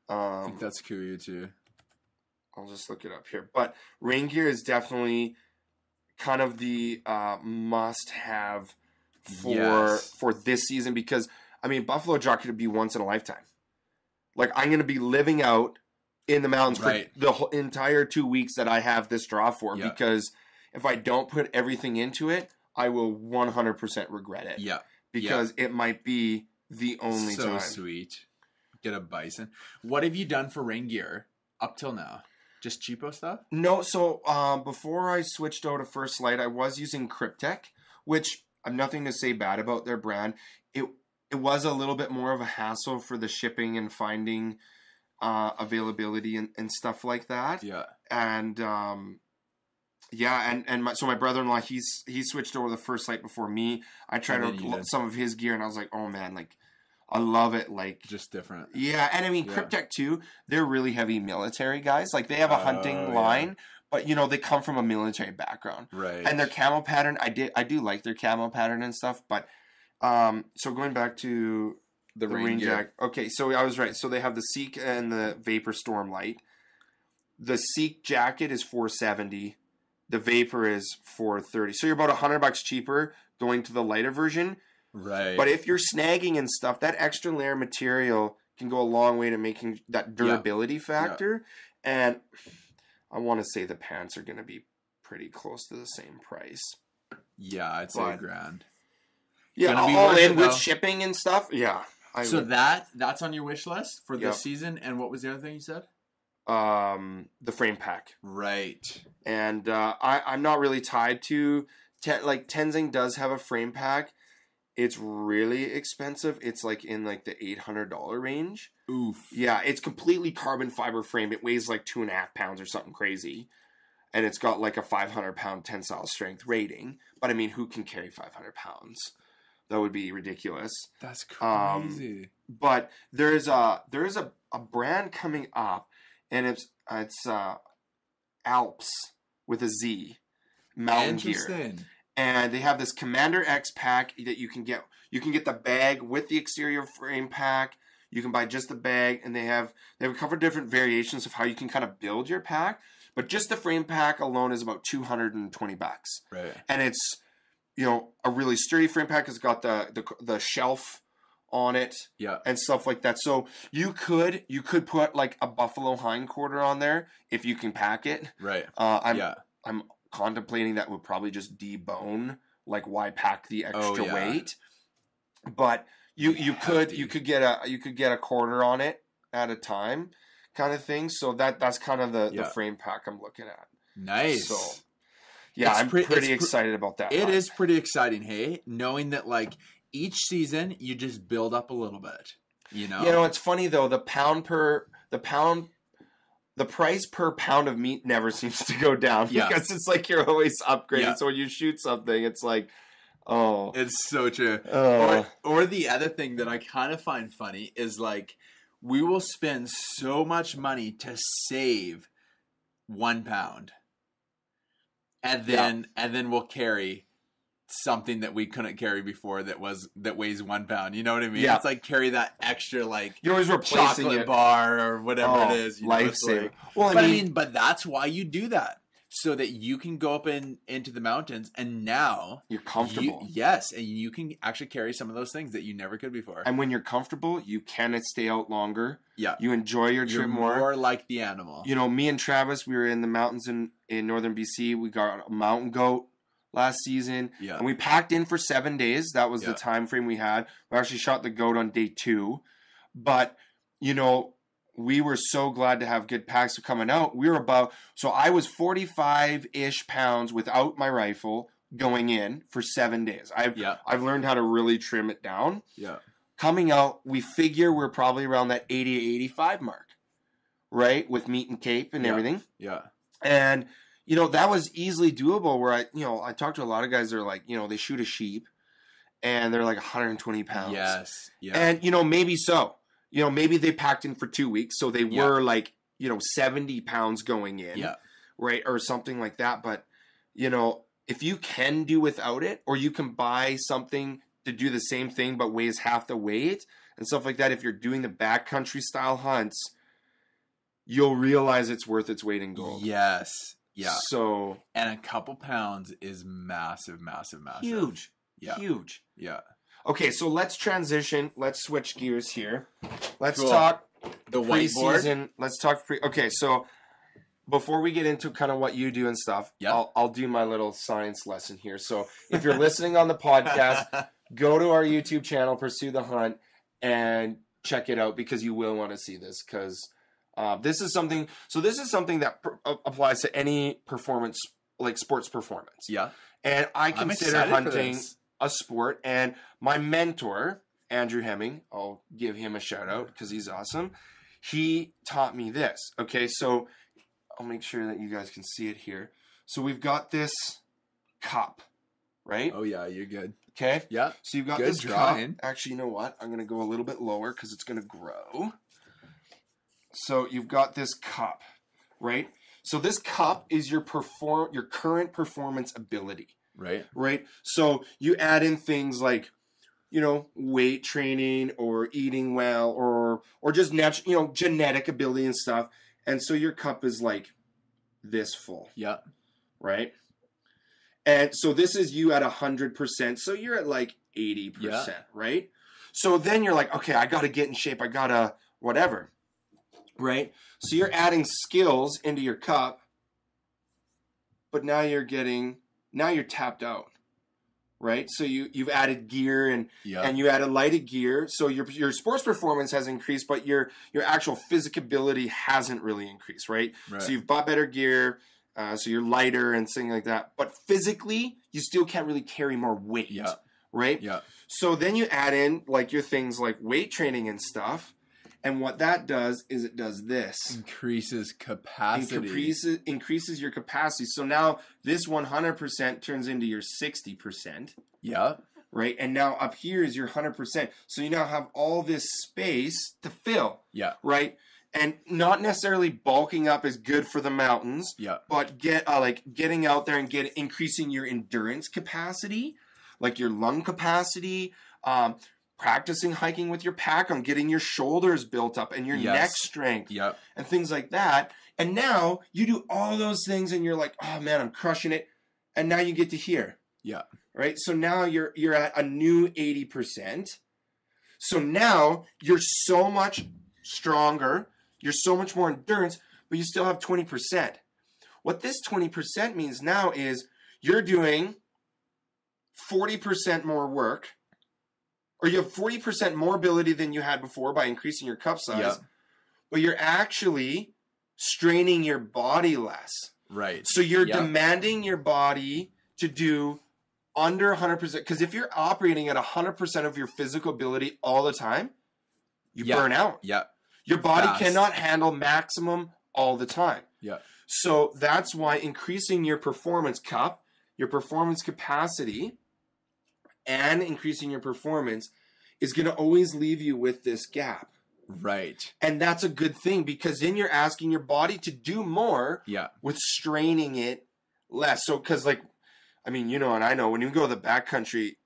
I think that's Kuya too. I'll just look it up here. But rain gear is definitely kind of the must-have for this season because, I mean, buffalo jockey to be once in a lifetime. Like, I'm going to be living out in the mountains for the whole entire 2 weeks that I have this draw for because if I don't put everything into it, I will 100% regret it. Yeah. Because it might be the only time. So sweet. Get a bison. What have you done for rain gear up till now? Just cheapo stuff? No, so before I switched out to First Light, I was using Cryptek, which I'm nothing to say bad about their brand. It was a little bit more of a hassle for the shipping and finding availability and stuff like that. Yeah. And so my brother-in-law, he switched over to First Light before me. I tried out some of his gear and I was like, oh man, like I love it. Like just different. Yeah. And I mean, Cryptek too, they're really heavy military guys. Like they have a hunting line, but you know, they come from a military background. Right. And their camo pattern, I do like their camo pattern and stuff, but so going back to the rain jacket. Okay, so I was right. So they have the Seek and the Vapor Storm Light. The Seek jacket is $470. The Vapor is $430. So you're about $100 cheaper going to the lighter version. Right. But if you're snagging and stuff, that extra layer material can go a long way to making that durability factor. Yeah. And I want to say the pants are going to be pretty close to the same price. Yeah, I'd say $1,000. Yeah, all in with shipping and stuff. Yeah. So that's on your wish list for this season. And what was the other thing you said? The frame pack. Right. And I'm not really tied to Tenzing does have a frame pack. It's really expensive. It's like in like the $800 range. Oof. Yeah, it's completely carbon fiber frame. It weighs like 2.5 pounds or something crazy. And it's got like a 500-pound tensile strength rating. But I mean, who can carry 500 pounds? That would be ridiculous. That's crazy. But there is a brand coming up, and it's Alps with a Z, Mountain Gear, and they have this Commander X pack that you can get. You can get the bag with the exterior frame pack. You can buy just the bag, and they have a couple of different variations of how you can kind of build your pack. But just the frame pack alone is about $220. Right, and it's a really sturdy frame pack. It's got the shelf on it, and stuff like that. So you could put like a buffalo hindquarter on there if you can pack it. Right. I'm contemplating that would probably just debone. Like, why pack the extra weight? But you could get a quarter on it at a time, kind of thing. So that's kind of the frame pack I'm looking at. Nice. So. Yeah, I'm pretty excited about that. It is pretty exciting, hey? Knowing that, like, each season, you just build up a little bit, it's funny, though. The price per pound of meat never seems to go down because it's like you're always upgrading. Yeah. So when you shoot something, it's like, oh. It's so true. Or the other thing that I kind of find funny is, like, we will spend so much money to save 1 pound. And then we'll carry something that we couldn't carry before that weighs 1 pound. You know what I mean? Yeah. It's like carry that extra you're always replacing chocolate bar or whatever it is. Lifesaver. But that's why you do that. So that you can go up into the mountains and now you're comfortable. Yes, and you can actually carry some of those things that you never could before. And when you're comfortable, you can stay out longer. Yeah. You enjoy your trip more. More like the animal. Me and Travis, we were in the mountains in northern BC. We got a mountain goat last season. Yeah. And we packed in for 7 days. That was the time frame we had. We actually shot the goat on day 2. But, we were so glad to have good packs coming out. So I was 45-ish pounds without my rifle going in for 7 days. I've learned how to really trim it down. Yeah. Coming out, we figure we're probably around that 80 to 85 mark, right? With meat and cape and everything. Yeah. And, that was easily doable where I talked to a lot of guys that are like, they shoot a sheep and they're like 120 pounds. Yes. Yeah. And, maybe so. Maybe they packed in for 2 weeks, so they were like, 70 pounds going in, right, or something like that. But, if you can do without it, or you can buy something to do the same thing but weighs half the weight and stuff like that, if you're doing the backcountry style hunts, you'll realize it's worth its weight in gold. Yes. Yeah. So, and a couple pounds is massive, massive, massive. Huge. Yeah. Huge. Yeah. Okay, so let's transition. Let's switch gears here. Let's Cool. talk The whiteboard. preseason. Let's talk Okay, so before we get into kind of what you do and stuff, Yeah. I'll do my little science lesson here. So if you're listening on the podcast, go to our YouTube channel, Pursue the Hunt, and check it out because you will want to see this because this is something. So this is something that applies to any performance, like sports performance. Yeah. And I I'm consider excited for hunting this. a sport. And my mentor, Andrew Hemming, I'll give him a shout out because he's awesome. He taught me this. Okay, so I'll make sure that you guys can see it here. So we've got this cup, right? Oh yeah, you're good. Okay. Yeah. So you've got Good this drawing. cup. Actually, you know what? I'm going to go a little bit lower because it's going to grow. So you've got this cup, right? So this cup is your current performance ability, Right. right? So you add in things like, you know, weight training or eating well or just natural, you know, genetic ability and stuff. And so your cup is like this full, Yeah. right? And so this is you at 100%. So you're at like 80%, right? So then you're like, okay, I got to get in shape. I got to whatever, right? So you're adding skills into your cup, but now you're tapped out, right? So you've added gear and you added lighted gear. So your sports performance has increased, but your actual physicability hasn't really increased, right? So you've bought better gear. So you're lighter and things like that. But physically, you still can't really carry more weight, right? Yeah. So then you add in like your things like weight training and stuff. And what that does is it does this. Increases capacity. Increases your capacity. So now this 100% turns into your 60%. Yeah. Right? And now up here is your 100%. So you now have all this space to fill. Yeah. Right? And not necessarily bulking up is good for the mountains. Yeah. But getting out there and increasing your endurance capacity, like your lung capacity, practicing hiking with your pack on getting your shoulders built up and your neck strength and things like that. And now you do all those things and you're like, oh man, I'm crushing it. And now you get to here. Yeah. Right. So now you're at a new 80%. So now you're so much stronger. You're so much more endurance, but you still have 20%. What this 20% means now is you're doing 40% more work, or you have 40% more ability than you had before by increasing your cup size, but you're actually straining your body less. Right. So you're demanding your body to do under 100%. Because if you're operating at 100% of your physical ability all the time, you burn out. Yeah. Your body cannot handle maximum all the time. Yeah. So that's why increasing your performance cup, your performance capacity, and increasing your performance is going to always leave you with this gap. Right. And that's a good thing because then you're asking your body to do more with straining it less. So, because like, I mean, you know, and I know when you go to the backcountry,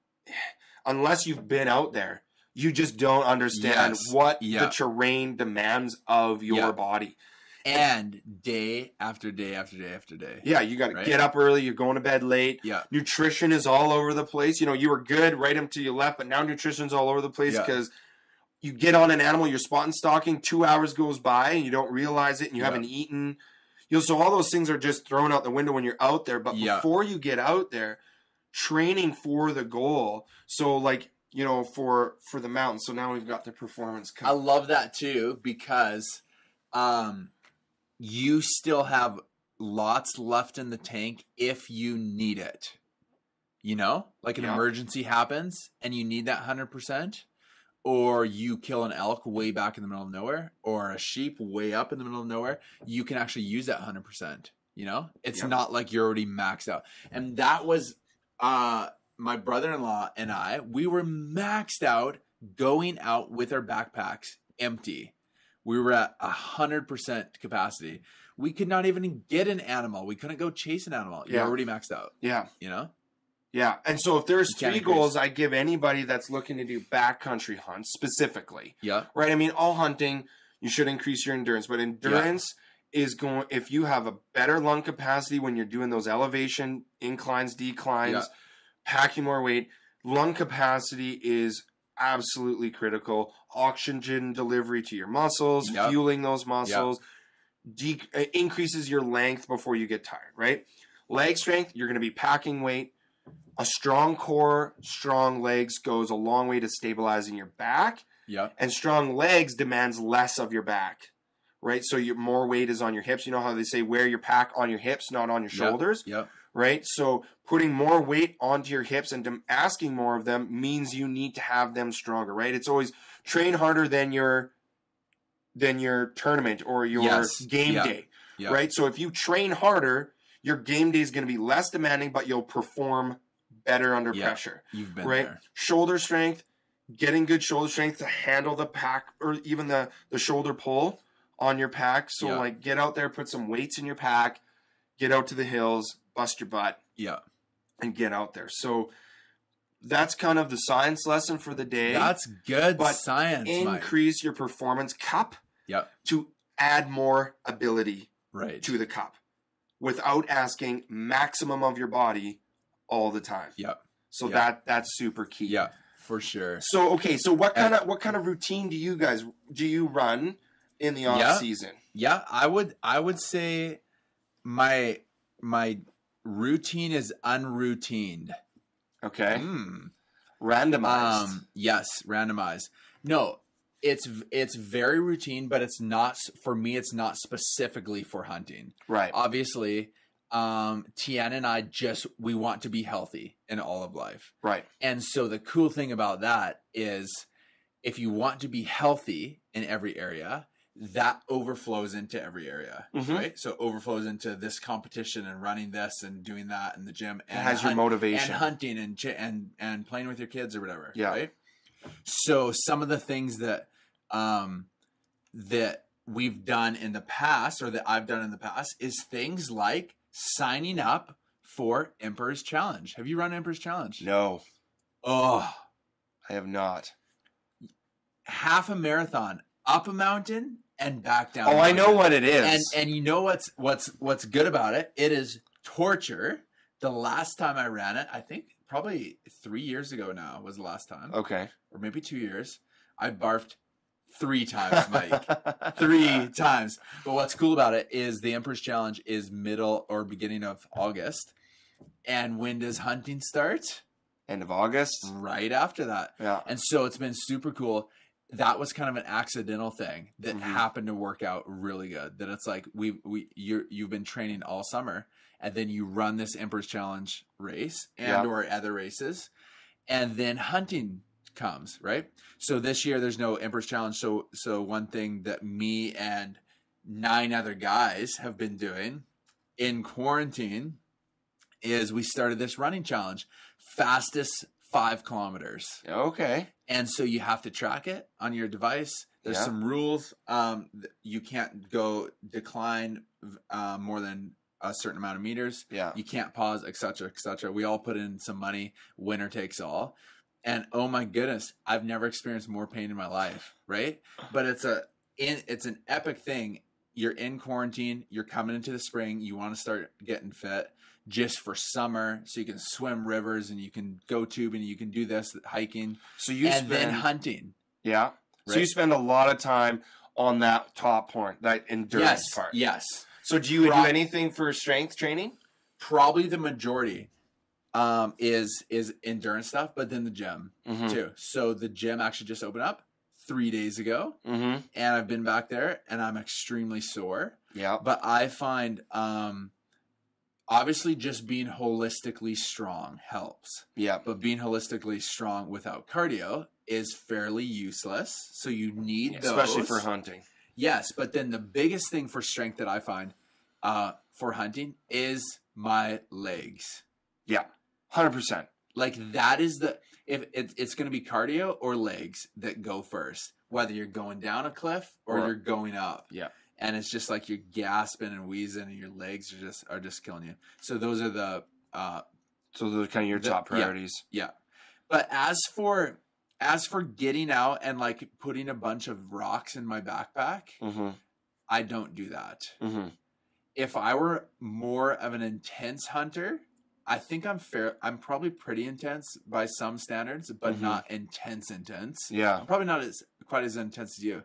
unless you've been out there, you just don't understand what the terrain demands of your body. And day after day after day after day. Yeah, you got to get up early. You're going to bed late. Yeah. Nutrition is all over the place. You know, you were good right until you left, but now nutrition's all over the place because you get on an animal, you're spot and stalking, 2 hours goes by and you don't realize it and you haven't eaten. You know, so all those things are just thrown out the window when you're out there. But before you get out there, training for the goal. So like, you know, for the mountain. So now we've got the performance cup. I love that too because you still have lots left in the tank if you need it. You know, like an emergency happens and you need that 100%, or you kill an elk way back in the middle of nowhere, or a sheep way up in the middle of nowhere. You can actually use that 100%. You know, it's not like you're already maxed out. And that was my brother-in-law and I. We were maxed out going out with our backpacks empty. We were at 100% capacity. We could not even get an animal. We couldn't go chase an animal. You're already maxed out. Yeah. You know? Yeah. And so if there's You can't 3 increase. goals I give anybody that's looking to do backcountry hunts specifically, Yeah. right? I mean, all hunting, you should increase your endurance, but endurance is going, if you have a better lung capacity when you're doing those elevation, inclines, declines, packing more weight, lung capacity is absolutely critical. Oxygen delivery to your muscles, fueling those muscles, increases your length before you get tired, right? Leg strength, you're going to be packing weight. A strong core, strong legs goes a long way to stabilizing your back. Yeah. And strong legs demands less of your back, right? So your more weight is on your hips. You know how they say wear your pack on your hips, not on your shoulders, right? So putting more weight onto your hips and asking more of them means you need to have them stronger, right? It's always train harder than your tournament or your game day, right? So if you train harder, your game day is going to be less demanding, but you'll perform better under pressure. You've been right? there. Shoulder strength, getting good shoulder strength to handle the pack or even the shoulder pull on your pack. So like get out there, put some weights in your pack, get out to the hills, bust your butt, and get out there. So that's kind of the science lesson for the day. That's good science, increase your performance cup to add more ability to the cup without asking maximum of your body all the time. So that's super key. For sure. So okay, so what kind of routine do you run in the off season? I would say my routine is unroutined. Okay. Randomized. Yes, randomized. No, it's very routine, but it's not for me. It's not specifically for hunting. Right. Obviously, Tiana and I we want to be healthy in all of life. Right. And so the cool thing about that is if you want to be healthy in every area, that overflows into every area, right? So overflows into this competition and running this and doing that in the gym and it has your motivation and hunting and playing with your kids or whatever. Right. So some of the things that that we've done in the past or that I've done in the past is things like signing up for Emperor's Challenge. Have you run Emperor's Challenge? No. Oh, I have not. Half a marathon up a mountain and back down. Oh, I know what it is. And you know what's good about it? It is torture. The last time I ran it, I think probably 3 years ago now was the last time. Okay. Or maybe 2 years. I barfed 3 times, Mike. 3 times. But what's cool about it is the Emperor's Challenge is middle or beginning of August. And when does hunting start? End of August. Right after that. Yeah. And so it's been super cool. That was kind of an accidental thing that happened to work out really good. That it's like you've been training all summer, and then you run this Emperor's Challenge race or other races, and then hunting comes, right? So this year there's no Emperor's Challenge. So one thing that me and 9 other guys have been doing in quarantine is we started this running challenge, fastest 5 kilometers. Okay. And so you have to track it on your device. There's some rules. You can't go decline more than a certain amount of meters. Yeah. You can't pause, et cetera, et cetera. We all put in some money. Winner takes all. And oh my goodness, I've never experienced more pain in my life, right? But it's an epic thing. You're in quarantine. You're coming into the spring. You want to start getting fit just for summer, so you can swim rivers and you can go tubing and you can do this hiking. So then hunting. Yeah. Right? So you spend a lot of time on that top point, that endurance part. Yes. So do you do anything for strength training? Probably the majority is endurance stuff, but then the gym too. So the gym actually just opened up 3 days ago, and I've been back there and I'm extremely sore. Yeah. But I find obviously just being holistically strong helps. Yeah. But being holistically strong without cardio is fairly useless. So you need those. Especially for hunting. Yes, but then the biggest thing for strength that I find for hunting is my legs. Yeah, 100%. Like that is if it's going to be cardio or legs that go first, whether you're going down a cliff or you're going up. Yeah. And it's just like you're gasping and wheezing and your legs are just killing you. So those are the So those are kind of your top priorities. Yeah. But as for getting out and like putting a bunch of rocks in my backpack, I don't do that. If I were more of an intense hunter, I think I'm probably pretty intense by some standards, but not intense. Yeah. I'm probably not quite as intense as you.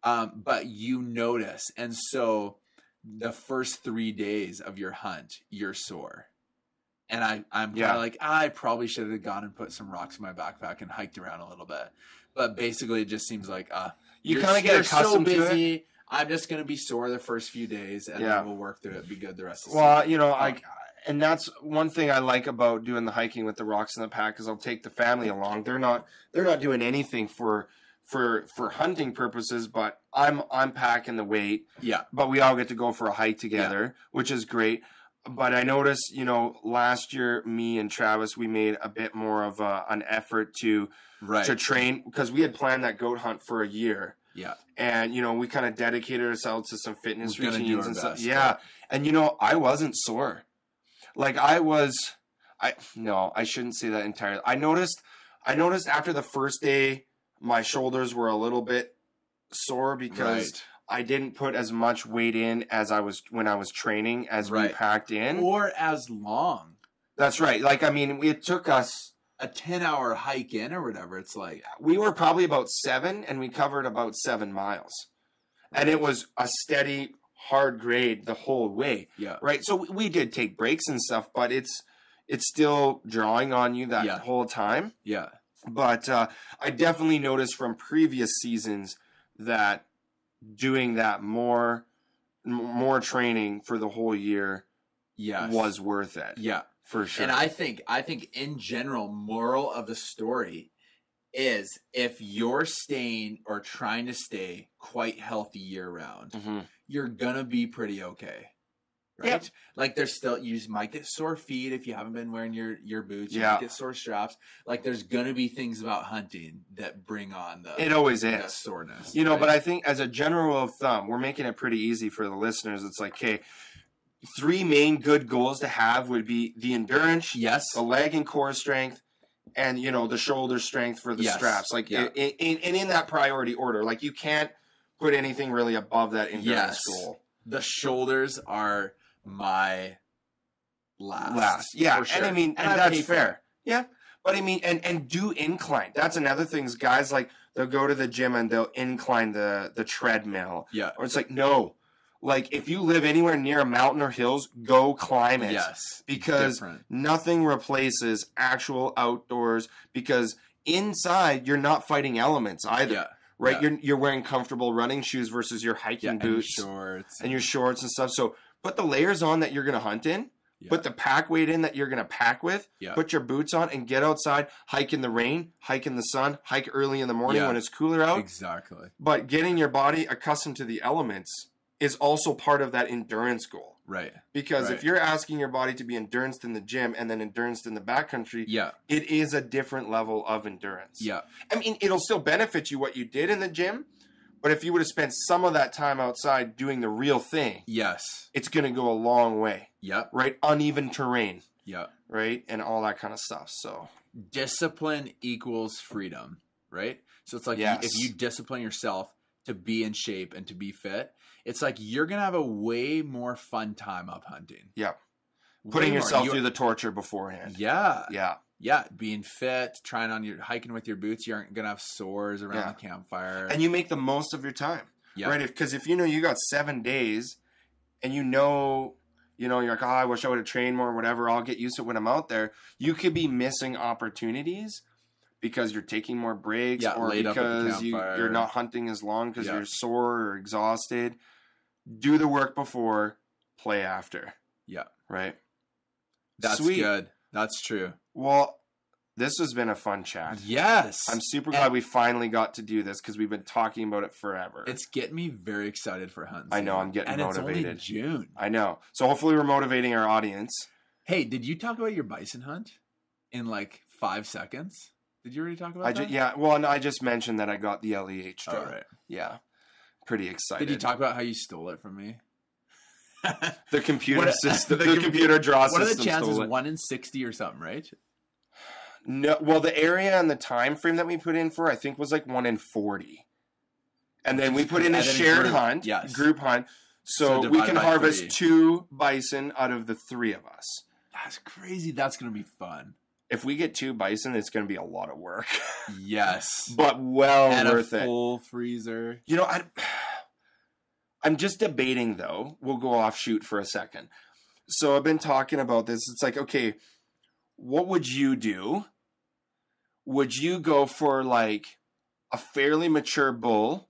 But you notice. And so the first 3 days of your hunt, you're sore. And I'm kind of like, I probably should have gone and put some rocks in my backpack and hiked around a little bit. But basically it just seems like, you kind of get accustomed to it. I'm just going to be sore the first few days and then we'll work through it. Be good the rest of the season. Well, you know, and that's one thing I like about doing the hiking with the rocks in the pack is I'll take the family along. They're not doing anything for hunting purposes, but I'm packing the weight. Yeah. But we all get to go for a hike together, which is great. But I noticed, you know, last year, me and Travis, we made a bit more of an effort to train because we had planned that goat hunt for a year. Yeah. And, you know, we kind of dedicated ourselves to some fitness routines and stuff. Yeah. And, you know, I wasn't sore. Like I shouldn't say that entirely. I noticed after the first day, my shoulders were a little bit sore because I didn't put as much weight in as when I was training as we packed in. Or as long. That's right. Like, I mean, it took us a 10-hour hike in or whatever. It's like we were probably about 7 and we covered about 7 miles. And it was a steady, hard grade the whole way. Yeah. Right. So we did take breaks and stuff, but it's still drawing on you that whole time. Yeah. But I definitely noticed from previous seasons that doing that more training for the whole year was worth it. Yeah. For sure. And I think in general, moral of the story is if you're staying or trying to stay quite healthy year round, you're going to be pretty okay. Right? Yep. Like you might get sore feet if you haven't been wearing your boots. You might get sore straps. Like there's going to be things about hunting that bring on it always is soreness. You know, but I think as a general rule of thumb, we're making it pretty easy for the listeners. It's like, okay, 3 main good goals to have would be the endurance, the leg and core strength, and, you know, the shoulder strength for the straps. Like in that priority order, like you can't put anything really above that endurance goal. The shoulders are my last. Yeah. For sure. And I mean, and that's fair. Yeah. But I mean, and do incline. That's another thing is guys like they'll go to the gym and they'll incline the treadmill. Yeah. Or it's like, no. Like, if you live anywhere near a mountain or hills, go climb it. Yes. Because nothing replaces actual outdoors. Because inside, you're not fighting elements either. Yeah. Right? Yeah. You're wearing comfortable running shoes versus your hiking boots. And your shorts and stuff. So, put the layers on that you're going to hunt in. Yeah. Put the pack weight in that you're going to pack with. Yeah. Put your boots on and get outside. Hike in the rain. Hike in the sun. Hike early in the morning when it's cooler out. Exactly. But getting your body accustomed to the elements is also part of that endurance goal. Right. Because if you're asking your body to be endurance in the gym and then endurance in the backcountry, it is a different level of endurance. Yeah. I mean, it'll still benefit you what you did in the gym, but if you would have spent some of that time outside doing the real thing, it's going to go a long way. Yep. Right? Uneven terrain. Yep. Right? And all that kind of stuff. So discipline equals freedom, right? So it's like if you discipline yourself to be in shape and to be fit, it's like you're going to have a way more fun time up hunting. Yeah. Putting yourself through the torture beforehand. Yeah. Yeah. Yeah. Being fit, hiking with your boots, you aren't going to have sores around the campfire. And you make the most of your time. Yeah. Right? Because if you know you got 7 days and you're like, oh, I wish I would have trained more or whatever, I'll get used to it when I'm out there. You could be missing opportunities because you're taking more breaks or because you're not hunting as long because you're sore or exhausted. Do the work before, play after. Yeah. Right? That's good. That's true. Well, this has been a fun chat. Yes. I'm super glad we finally got to do this because we've been talking about it forever. It's getting me very excited for hunting. I know. I'm getting motivated. And it's only June. I know. So hopefully we're motivating our audience. Hey, did you talk about your bison hunt in like 5 seconds? Did you already talk about that? Yeah. Well, no, I just mentioned that I got the LEH draw. All right. Yeah. Pretty excited. Did you talk about how you stole it from me? The computer system, the computer draw system. What are the chances? Stole it. 1 in 60 or something, right? No, well, the area and the time frame that we put in for, I think, was like 1 in 40. And then we put in a shared hunt, group hunt, so we can harvest 2 bison out of the 3 of us. That's crazy. That's going to be fun. If we get 2 bison, it's going to be a lot of work. Yes. But well and worth it. And a full freezer. You know, I'm just debating, though. We'll go offshoot for a second. So I've been talking about this. It's like, okay, what would you do? Would you go for like a fairly mature bull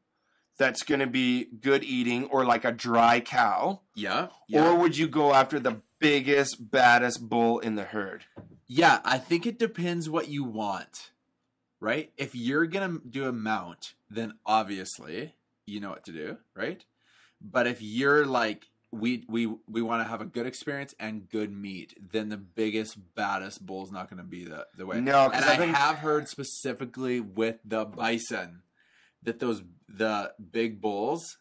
that's going to be good eating, or like a dry cow? Yeah. Or would you go after the biggest, baddest bull in the herd? Yeah, I think it depends what you want, right? If you're going to do a mount, then obviously you know what to do, right? But if you're like, we want to have a good experience and good meat, then the biggest, baddest bull is not going to be the way. No, and I have heard specifically with the bison that the big bulls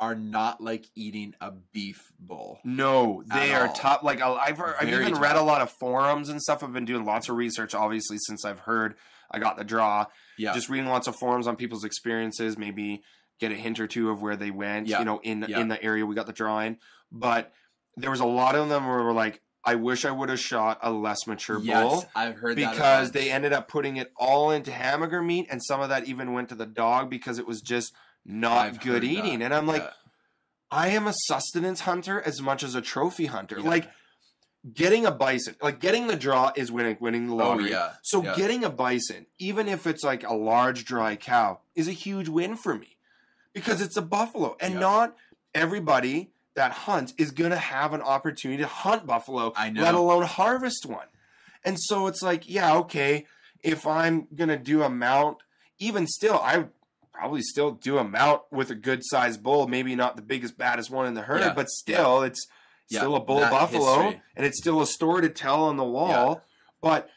are not like eating a beef bull. No, they are tough. Like I've even read a lot of forums and stuff. I've been doing lots of research, obviously, since I've heard I got the draw. Yeah, just reading lots of forums on people's experiences, maybe get a hint or two of where they went, you know, in the area we got the draw in. But there was a lot of them where we're like, I wish I would have shot a less mature bull. I've heard that. Because they ended up putting it all into hamburger meat, and some of that even went to the dog because it was just not good eating. And I'm like, I am a sustenance hunter as much as a trophy hunter. Yeah. Like, getting a bison, like getting the draw is winning the lottery. So getting a bison, even if it's like a large dry cow, is a huge win for me. Because it's a buffalo, and not everybody that hunts is going to have an opportunity to hunt buffalo, let alone harvest one. And so it's like, yeah, okay, if I'm going to do a mount, even still, I would probably still do a mount with a good-sized bull, maybe not the biggest, baddest one in the herd, but still, it's still a bull buffalo, and it's still a story to tell on the wall. But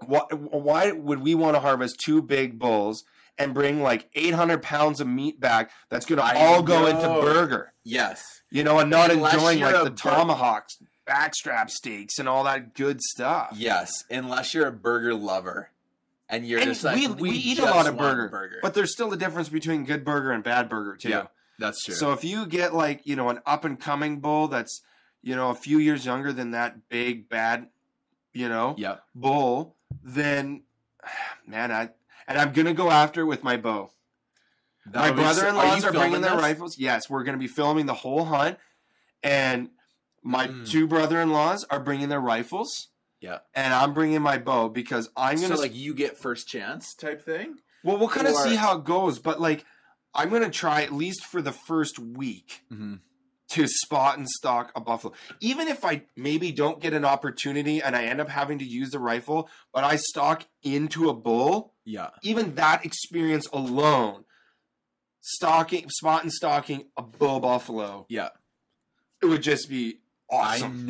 why would we want to harvest 2 big bulls and bring like 800 pounds of meat back that's going to all go into burger? Yes. You know, and not enjoying like the tomahawks, backstrap steaks, and all that good stuff. Yes, unless you're a burger lover. And you're just like, we eat a lot of burger. But there's still a difference between good burger and bad burger, too. Yeah, that's true. So if you get like, you know, an up-and-coming bull that's, you know, a few years younger than that big, bad, you know, bull, then, man, I'm going to go after it with my bow. My brother-in-laws are bringing their rifles. Yes, we're going to be filming the whole hunt. And my 2 brother-in-laws are bringing their rifles. Yeah. And I'm bringing my bow because I'm going to... So, like, you get first chance type thing? Well, we'll kind of see how it goes. But, like, I'm going to try, at least for the first week, to spot and stalk a buffalo. Even if I maybe don't get an opportunity and I end up having to use the rifle, but I stalk into a bull, even that experience alone, spot and stalking a bull buffalo, it would just be awesome.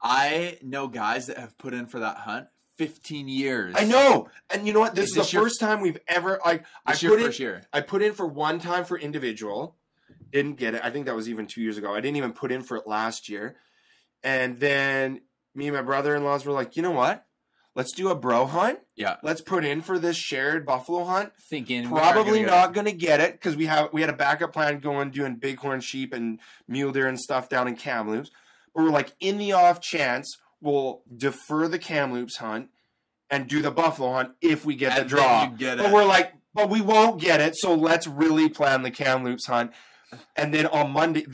I know guys that have put in for that hunt 15 years. I know. And you know what? This is the first time we've ever... first year. I put in for one time for individual. Didn't get it. I think that was even 2 years ago. I didn't even put in for it last year. And then me and my brother-in-laws were like, you know what? Let's do a bro hunt. Yeah. Let's put in for this shared buffalo hunt. Thinking probably not going to get it because we had a backup plan going doing bighorn sheep and mule deer and stuff down in Kamloops. But we're like, in the off chance, we'll defer the Kamloops hunt and do the buffalo hunt if we get the draw. But we're like, but we won't get it, so let's really plan the Kamloops hunt. And then on Monday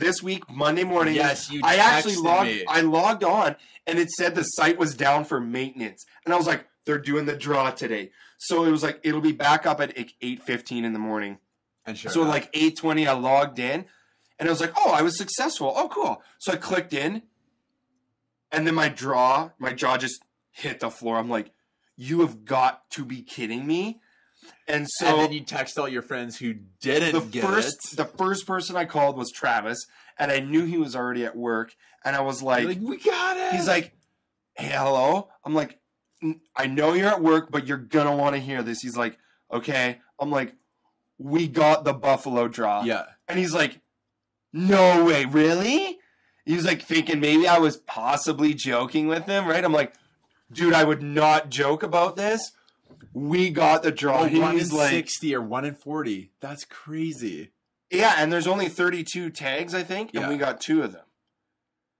morning, I logged on and it said the site was down for maintenance. And I was like, they're doing the draw today. So it was like, it'll be back up at 8:15 in the morning. And so like 8:20, I logged in and I was like, oh, I was successful. Oh, cool. So I clicked in and then my jaw just hit the floor. I'm like, you have got to be kidding me. And then you text all your friends who didn't get it. The first person I called was Travis, and I knew he was already at work. And I was like, we got it. He's like, hey, hello? I'm like, I know you're at work, but you're going to want to hear this. He's like, okay. I'm like, we got the buffalo draw. Yeah. And he's like, no way, really? He was like thinking maybe I was possibly joking with him, right? I'm like, dude, I would not joke about this. We got the draw. Oh, 1 in He's like 60 or 1 in 40. That's crazy. yeah, and there's only 32 tags, I think, and we got 2 of them.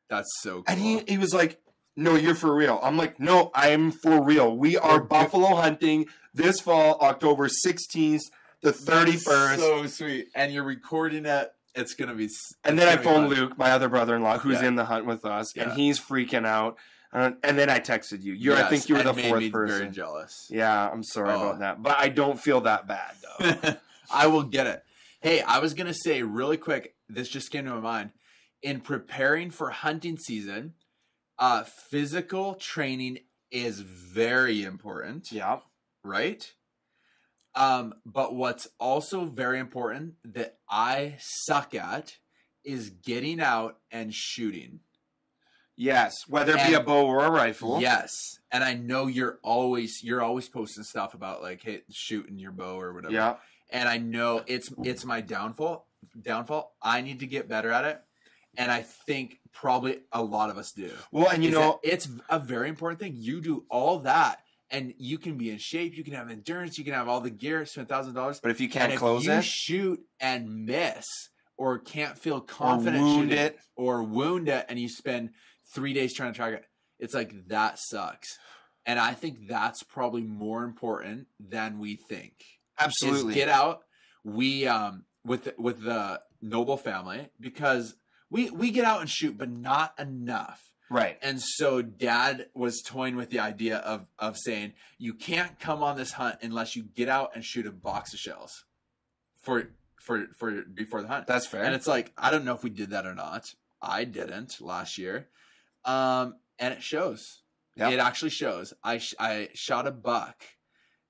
That's so cool. And he was like, no, you're for real. I'm like, no, I'm for real. We are buffalo hunting this fall, October 16th to 31st. So sweet. And you're recording it. It's going to be... And then I phoned Luke, my other brother-in-law, who's in the hunt with us, and Yeah. he's freaking out. And then I texted you. I think you were the 4th person. Very jealous. Yeah, I'm sorry about that. But I don't feel that bad, though. I will get it. Hey, I was going to say really quick, this just came to my mind. In preparing for hunting season, physical training is very important. Yeah. Right? But what's also very important that I suck at is getting out and shooting. Yes, whether it be a bow or a rifle. Yes. And I know you're always posting stuff about like, hey, shooting your bow or whatever. Yeah. And I know it's my downfall. I need to get better at it. And I think probably a lot of us do. Well, and you know, it's a very important thing. You do all that and you can be in shape, you can have endurance, you can have all the gear, spend $1,000. But if you can't close it, it, shoot and miss or can't feel confident shooting or wound it and you spend 3 days trying to track it, it's like that sucks. And I think that's probably more important than we think. Absolutely. Is get out. We with the Noble family, because we get out and shoot, but not enough. Right. And so Dad was toying with the idea of saying you can't come on this hunt unless you get out and shoot a box of shells for before the hunt. That's fair. And it's like, I don't know if we did that or not. I didn't last year. And it shows. Yep. It actually shows. I shot a buck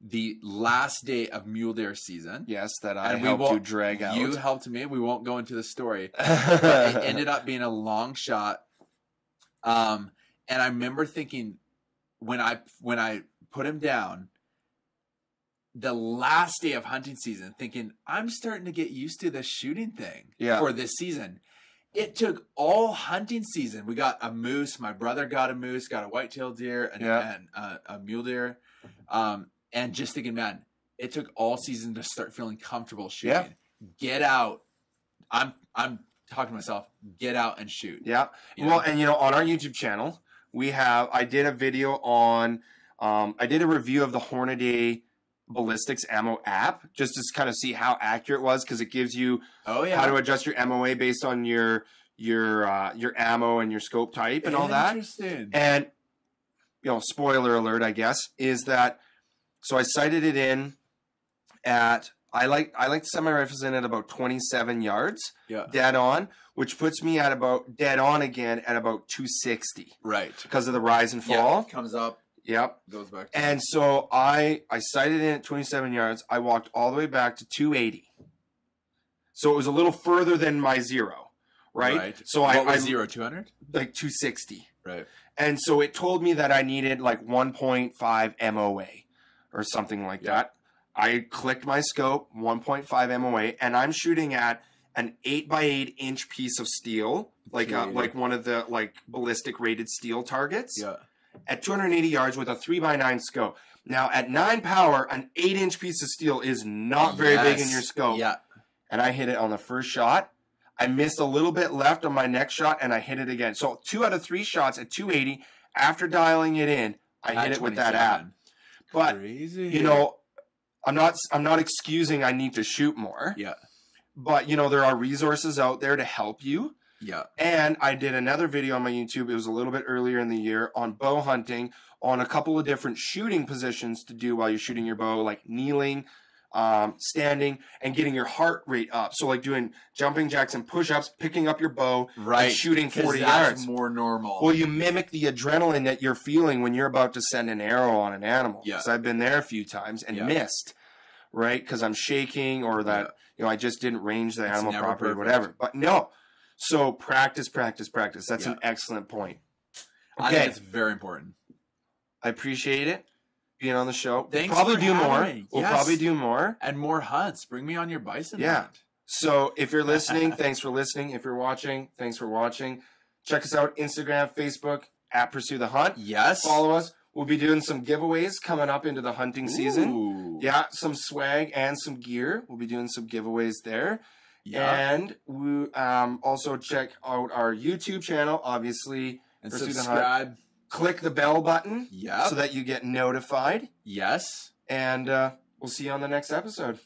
the last day of mule deer season. Yes, that I helped you drag out. You helped me. We won't go into the story. But it ended up being a long shot. And I remember thinking when I put him down the last day of hunting season, thinking I'm starting to get used to this shooting thing for this season. It took all hunting season. We got a moose. My brother got a moose, got a white-tailed deer, and a mule deer. And just thinking, man, it took all season to start feeling comfortable shooting. Yeah. Get out. I'm talking to myself. Get out and shoot. Yeah. And you know, on our YouTube channel, I did a video on. I did a review of the Hornady ballistics ammo app just to kind of see how accurate it was, because it gives you how to adjust your MOA based on your ammo and your scope type and all that. Interesting. And you know, spoiler alert, I guess, is that so I sighted it in at I like the semi-rifles in at about 27 yards, dead on, which puts me at about dead on again at about 260. Right. Because of the rise and fall. Yeah, comes up. Yep. Goes back. And so I sighted in at 27 yards. I walked all the way back to 280. So it was a little further than my zero, right? So what was zero, 200? Like 260. Right. And so it told me that I needed like 1.5 MOA or something like that. I clicked my scope, 1.5 MOA, and I'm shooting at an 8x8 inch piece of steel, like one of the like ballistic rated steel targets. Yeah. At 280 yards with a 3x9 scope. Now, at 9 power, an 8-inch piece of steel is not very big in your scope. Yeah. And I hit it on the first shot. I missed a little bit left on my next shot, and I hit it again. So 2 out of 3 shots at 280. After dialing it in, I hit it with that app. But, you know, I'm not excusing I need to shoot more. Yeah. But, you know, there are resources out there to help you. Yeah. And I did another video on my YouTube. It was a little bit earlier in the year on bow hunting, on a couple of different shooting positions to do while you're shooting your bow, like kneeling, standing, and getting your heart rate up. So like doing jumping jacks and push-ups, picking up your bow, and shooting 40 yards. More normal. Well, you mimic the adrenaline that you're feeling when you're about to send an arrow on an animal. Yeah. Because I've been there a few times and missed, right? Because I'm shaking or that, you know, I just didn't range the animal properly or whatever. But no. So practice. That's an excellent point. Okay. I think it's very important. I appreciate it being on the show. Thanks We'll probably for do having more. me. We'll probably do more. And more hunts. Bring me on your bison hunt. So if you're listening, thanks for listening. If you're watching, thanks for watching. Check us out, Instagram, Facebook, at Pursue the Hunt. Yes. Follow us. We'll be doing some giveaways coming up into the hunting season. Ooh. Yeah, some swag and some gear. We'll be doing some giveaways there. Yeah. And we also check out our YouTube channel, obviously. And Pursue the Hunt. subscribe. Click the bell button Yep. so that you get notified. Yes. And we'll see you on the next episode.